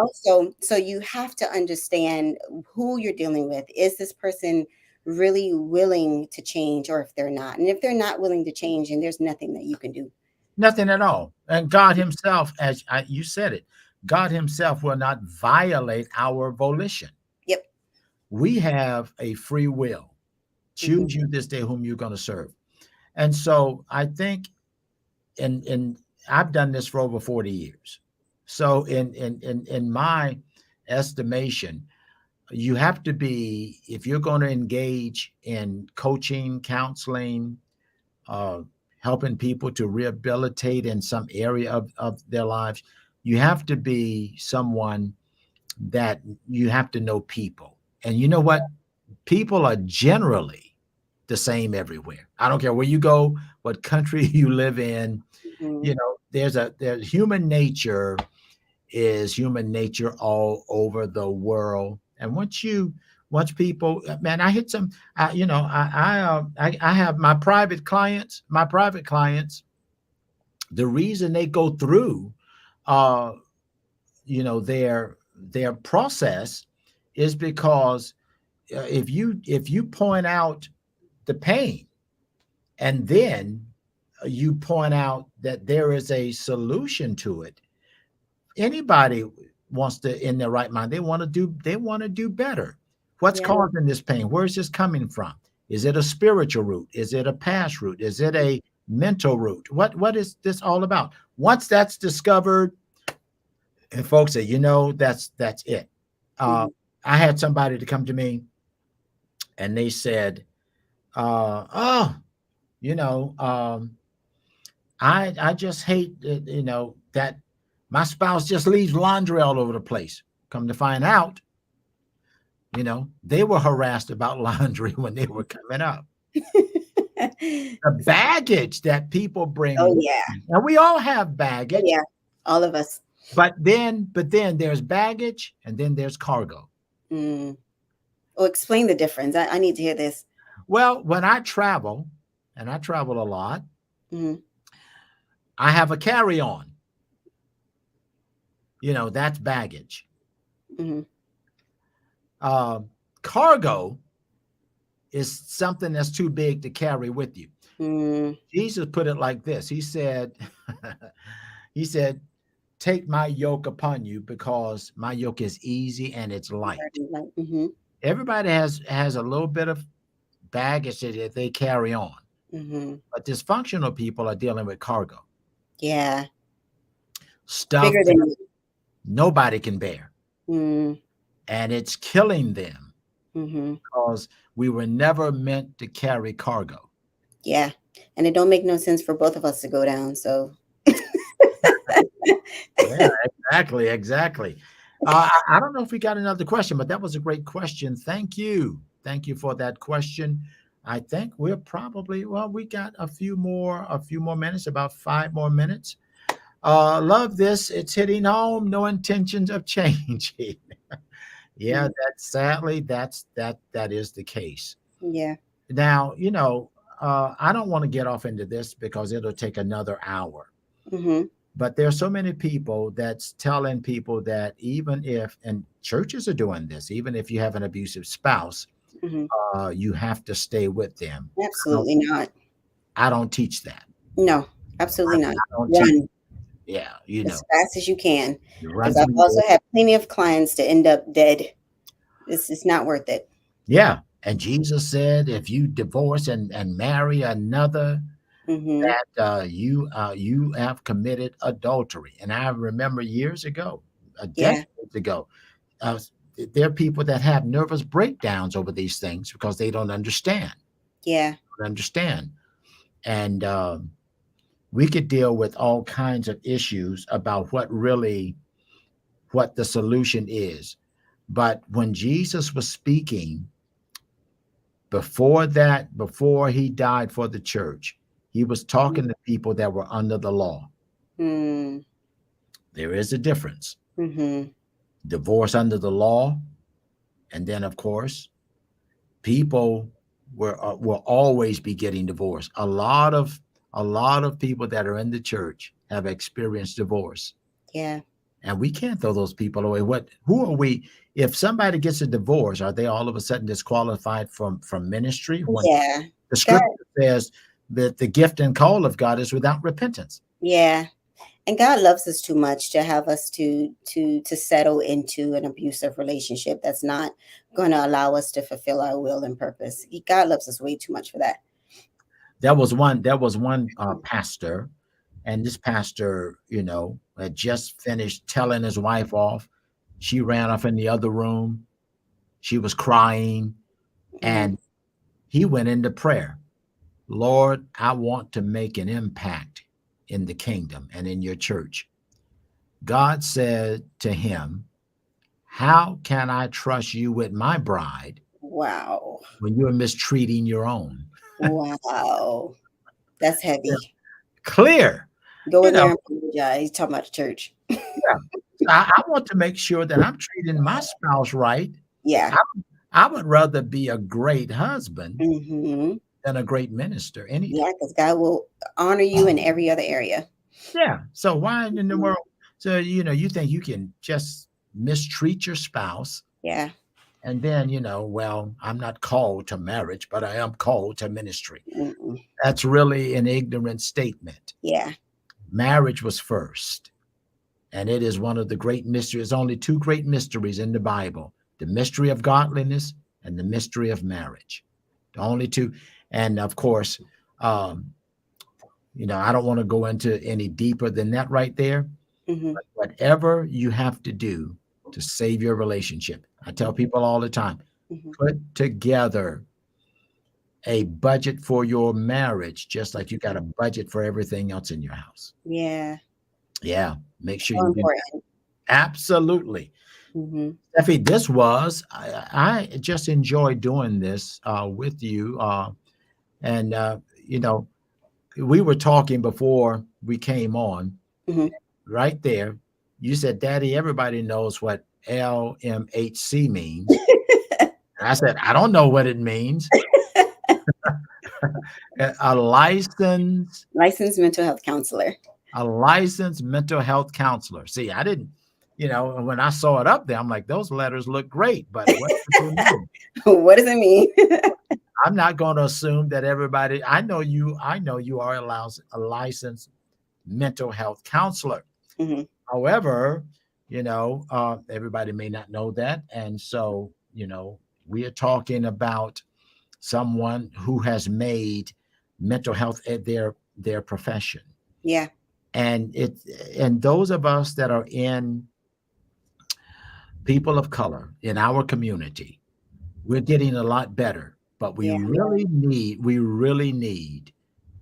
B: So you have to understand who you're dealing with. Is this person really willing to change, or if they're not? And if they're not willing to change, and there's nothing that you can do.
A: Nothing at all. And God Himself, as you said it, God Himself will not violate our volition.
B: Yep.
A: We have a free will.
B: Hmm.
A: Choose you this day whom you're going to serve. And so I think, and I've done this for over 40 years. So in my estimation, you have to be, if you're going to engage in coaching, counseling, uh, helping people to rehabilitate in some area of their lives, you have to be someone that you have to know people. And you know what? People are generally the same everywhere. I don't care where you go, what country you live in.
B: Hmm.
A: There's human nature is human nature all over the world. And once people, man, I hit some, I have my private clients. My private clients, the reason they go through, uh, their process is because if you point out the pain and then you point out that there is a solution to it, anybody wants to, in their right mind, they want to do better. What's
B: Yeah.
A: causing this pain? Where is this coming from? Is it a spiritual root? Is it a past root? Is it a mental root? What is this all about? Once that's discovered, and folks say, that's it. uh
B: Hmm.
A: I had somebody to come to me and they said, oh, you know um I just hate that my spouse just leaves laundry all over the place. Come to find out, they were harassed about laundry when they were coming up.
B: Oh
A: The baggage that people bring with
B: yeah.
A: them. Now we all have
B: Oh
A: baggage,
B: yeah. All of us.
A: but then there's baggage and then there's cargo.
B: Mm. Oh, explain the difference. I need to hear this.
A: Well, when I travel, and I travel a lot,
B: Mm-hmm.
A: I have a carry-on. That's baggage.
B: Mm-hmm.
A: Uh, Cargo is something that's too big to carry with you.
B: Mm.
A: Jesus put it like this. He said, he said, take my yoke upon you because my yoke is easy and it's light.
B: Like, mm-hmm.
A: Everybody has a little bit of baggage that they carry on.
B: Mm-hmm.
A: But dysfunctional people are dealing with cargo,
B: Yeah.
A: stuff
B: Bigger
A: that
B: than.
A: nobody can bear.
B: Mm.
A: And it's killing them
B: Mm-hmm.
A: because we were never meant to carry cargo.
B: Yeah. And it don't make no sense for both of us to go down. So.
A: Yeah, exactly. I don't know if we got another question, but that was a great question. Thank you. Thank you for that question. I think we're probably, well, we got a few more minutes, about 5 more minutes. Love this. It's hitting home. No intentions of changing. Yeah,
B: Mm.
A: that is the case.
B: Yeah.
A: Now, I don't want to get off into this because it'll take another hour.
B: Mm-hmm.
A: But there are so many people that's telling people that even if, and churches are doing this, even if you have an abusive spouse,
B: Mm-hmm.
A: you have to stay with them.
B: Absolutely not.
A: I don't teach that.
B: No,
A: I,
B: absolutely not.
A: I don't teach.
B: Run
A: Yeah,
B: as fast as you can.
A: you
B: Because
A: run
B: I've
A: from
B: also
A: the.
B: had plenty of clients to end up dead. This is not worth it.
A: Yeah, and Jesus said, if you divorce and marry another,
B: Mm-hmm.
A: that you have committed adultery. And I remember years ago,
B: Yeah.
A: decades ago, uh, there are people that have nervous breakdowns over these things because they don't understand.
B: Yeah.
A: Understand, and we could deal with all kinds of issues about what the solution is. But when Jesus was speaking before he died for the church, he was talking to people that were under the law.
B: Mm-hmm.
A: There is a difference.
B: Mm-hmm.
A: Divorce under the law, and then of course, people will always be getting divorced. A lot of people that are in the church have experienced divorce,
B: Yeah.
A: and we can't throw those people away. Who are we? If somebody gets a divorce, are they all of a sudden disqualified from ministry? When
B: Yeah.
A: the
B: God.
A: scripture says that the gift and call of God is without repentance.
B: Yeah. And God loves us too much to have us to settle into an abusive relationship that's not going to allow us to fulfill our will and purpose. God loves us way too much for that.
A: There was one pastor, and this pastor, had just finished telling his wife off. She ran off in the other room. She was crying,
B: Mm-hmm.
A: and he went into prayer. Lord, I want to make an impact in the kingdom and in your church. God said to him, how can I trust you with my bride
B: Wow.
A: when you're mistreating your own?
B: Wow. That's
A: Yeah,
B: heavy.
A: clear.
B: Go
A: You
B: in there
A: know,
B: and apologize. He's talking about the church.
A: yeah. I want to make sure that I'm treating my spouse right.
B: Yeah.
A: I, I would rather be a great husband
B: Mm-hmm.
A: than a great minister any day.
B: Yeah, because God will honor you in every other area.
A: Yeah. So why in the
B: Mhm.
A: world? So, you think you can just mistreat your spouse
B: Yeah.
A: and then, well, I'm not called to marriage, but I am called to ministry.
B: Mm-mm.
A: That's really an ignorant statement.
B: Yeah.
A: Marriage was first, and it is one of the great mysteries. There's only two great mysteries in the Bible: the mystery of godliness and the mystery of marriage. The only two. And of course, um, I don't want to go into any deeper than that right there.
B: Mm-hmm.
A: But whatever you have to do to save your relationship, I tell people all the time,
B: Mm-hmm.
A: put together a budget for your marriage, just like you got a budget for everything else in your house.
B: Yeah.
A: Yeah, make sure
B: So
A: you do.
B: important.
A: Absolutely. Steffi, this was, I just enjoy doing this with you. And, you know, we were talking before we came on,
B: Hmm.
A: right there. You said, Daddy, everybody knows what LMHC means. And I said, I don't know what it means. A licensed,
B: Mental health counselor.
A: a licensed mental health counselor. See, I didn't, when I saw it up there, I'm like, those letters look great, but what do they mean?
B: What does it mean?
A: I'm not going to assume that everybody, I know you are a licensed mental health counselor.
B: Hmm.
A: However, everybody may not know that. And so, we are talking about someone who has made mental health their profession.
B: Yeah.
A: And those of us that are in people of color in our community, we're getting a lot better, but
B: Yeah.
A: we really need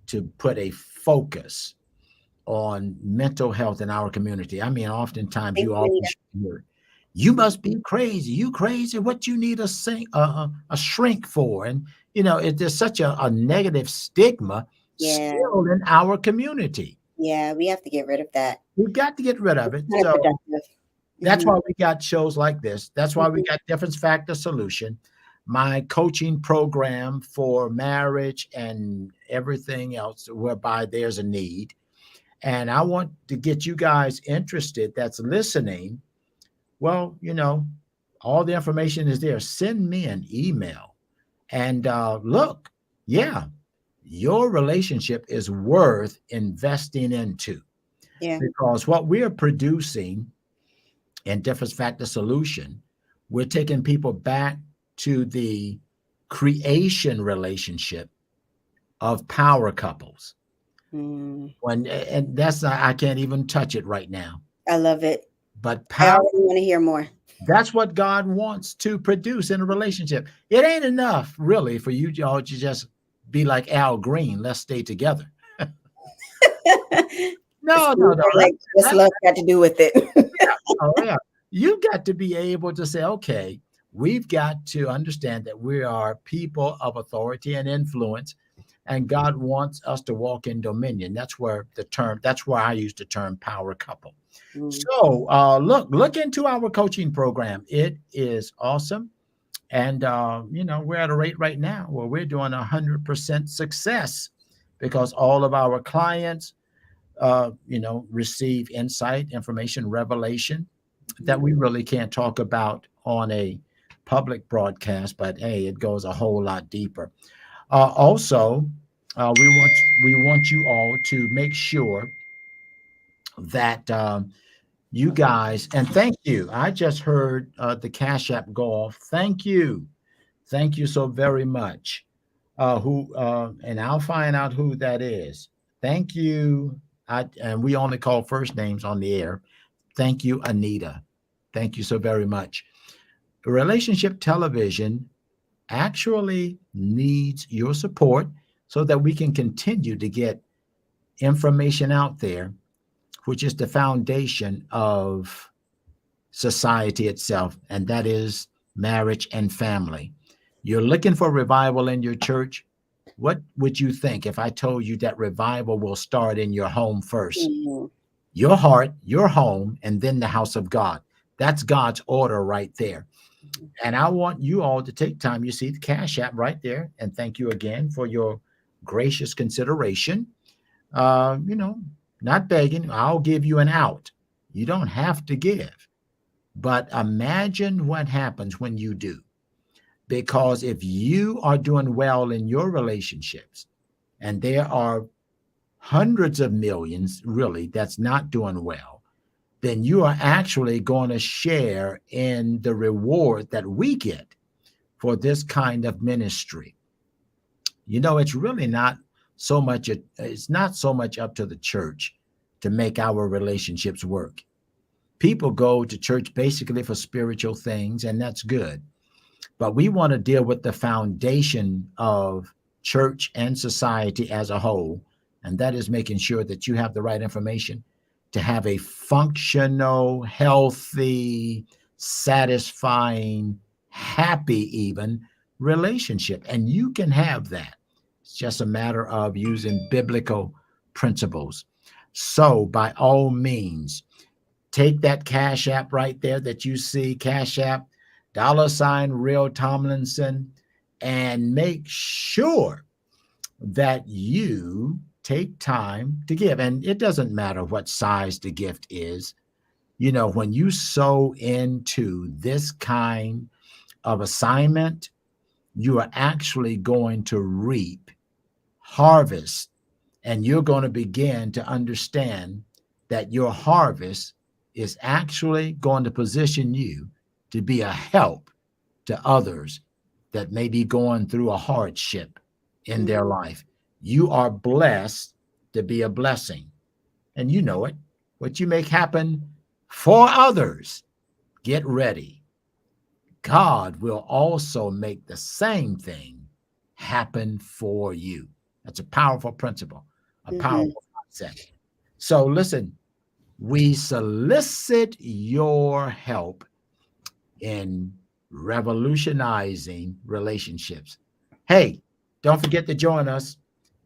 A: to put a focus on mental health in our community. I mean, oftentimes you often hear, you must be crazy. You crazy? What you need a shrink for? And there's such a negative stigma
B: Yeah.
A: still in our community.
B: Yeah, we have to get rid of that.
A: We've got to get rid of it.
B: Kind of
A: So
B: productive.
A: that's
B: Mhm.
A: why we got shows like this. That's why we
B: Mhm.
A: got Difference Factor Solution, my coaching program for marriage and everything else whereby there's a need. And I want to get you guys interested that's listening. Well, all the information is there. Send me an email. And look, yeah, your relationship is worth investing into,
B: Yeah.
A: because what we are producing in Difference Factor Solution, we're taking people back to the creation relationship of power couples.
B: Mm.
A: And that's not, I can't even touch it right now.
B: I love it.
A: But
B: I
A: power,
B: already want to hear more.
A: that's what God wants to produce in a relationship. It ain't enough, really, for you all to just be like Al Green. Let's stay together. No, no, no.
B: Like, what's love got to do with it?
A: Oh, yeah. You got to be able to say, okay, we've got to understand that we are people of authority and influence, and God wants us to walk in dominion. That's where I use the term power couple.
B: Mm.
A: So look into our coaching program. It is awesome. And we're at a rate right now where we're doing 100% success, because all of our clients receive insight, information, revelation that we really can't talk about on a public broadcast, but hey, it goes a whole lot deeper. Also, we want you all to make sure that you guys, and thank you. I just heard the Cash App go off. Thank you so very much. And I'll find out who that is. Thank you. And we only call first names on the air. Thank you, Anita. Thank you so very much. Relationship Television actually needs your support so that we can continue to get information out there, which is the foundation of society itself, and that is marriage and family. You're looking for revival in your church. What would you think if I told you that revival will start in your home first?
B: Mhm.
A: Your heart, your home, and then the house of God. That's God's order right there. And I want you all to take time. You see the Cash App right there. And thank you again for your gracious consideration. Uh, you know, Not begging. I'll give you an out. You don't have to give. But imagine what happens when you do. Because if you are doing well in your relationships, and there are hundreds of millions really that's not doing well, then you are actually going to share in the reward that we get for this kind of ministry. It's really not so much, it's not so much up to the church to make our relationships work. People go to church basically for spiritual things, and that's good. But we want to deal with the foundation of church and society as a whole, and that is making sure that you have the right information to have a functional, healthy, satisfying, happy, even relationship. And you can have that. It's just a matter of using biblical principles. So, by all means, take that Cash App right there that you see, Cash App, $ Real Tomlinson, and make sure that you take time to give. And it doesn't matter what size the gift is. You know, when you sow into this kind of assignment, you are actually going to reap harvest, and you're going to begin to understand that your harvest is actually going to position you to be a help to others that may be going through a hardship in their life. You are blessed to be a blessing, and you know it. What you make happen for others, get ready. God will also make the same thing happen for you. That's a powerful principle, a powerful concept. So listen, we solicit your help in revolutionizing relationships. Hey, don't forget to join us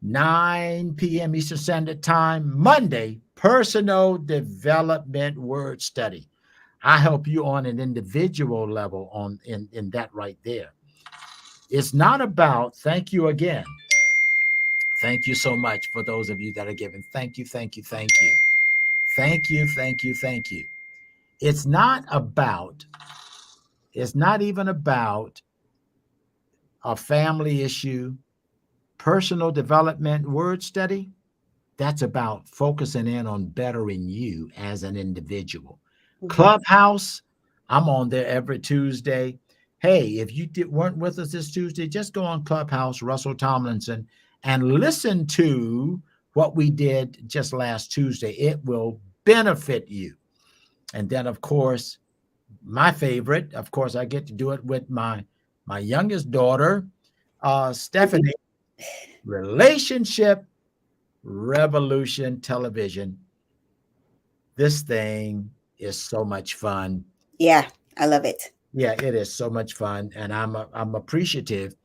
A: 9 p.m. Eastern Standard Time, Monday, Personal Development Word Study. I help you on an individual level in that right there. It's not about, thank you again. Thank you so much for those of you that are giving. Thank you, thank you, thank you. Thank you, thank you, thank you. It's not even about a family issue, personal development word study. That's about focusing in on bettering you as an individual. Clubhouse, I'm on there every Tuesday. Hey, if you weren't with us this Tuesday, just go on Clubhouse, Russell Tomlinson, and listen to what we did just last Tuesday. It will benefit you. And then, of course, my favorite, of course, I get to do it with my youngest daughter, Stephanie, Relationship Revolution Television. This thing is so much fun.
B: Yeah, I love it.
A: Yeah, it is so much fun, and I'm appreciative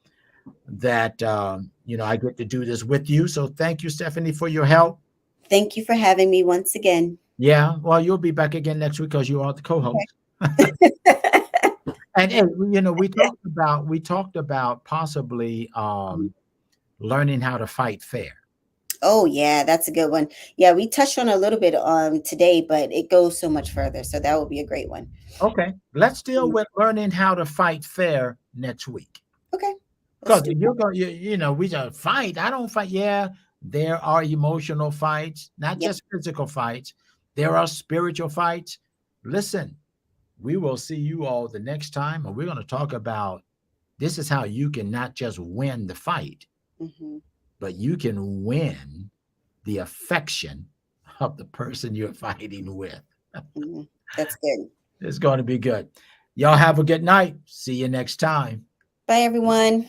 A: that I get to do this with you. So thank you, Stephanie, for your help.
B: Thank you for having me once again.
A: Yeah, well, you'll be back again next week because you are the co-host. And we talked about possibly learning how to fight fair.
B: Oh yeah, that's a good one. Yeah, we touched on a little bit today, but it goes so much further. So that would be a great one.
A: Okay, let's deal with learning how to fight fair next week.
B: Okay.
A: Because you're going, we just fight. I don't fight. Yeah, there are emotional fights, not just physical fights. There are spiritual fights. Listen, we will see you all the next time, and we're going to talk about this is how you can not just win the fight, but you can win the affection of the person you're fighting with.
B: That's good.
A: It's going to be good. Y'all have a good night. See you next time.
B: Bye, everyone.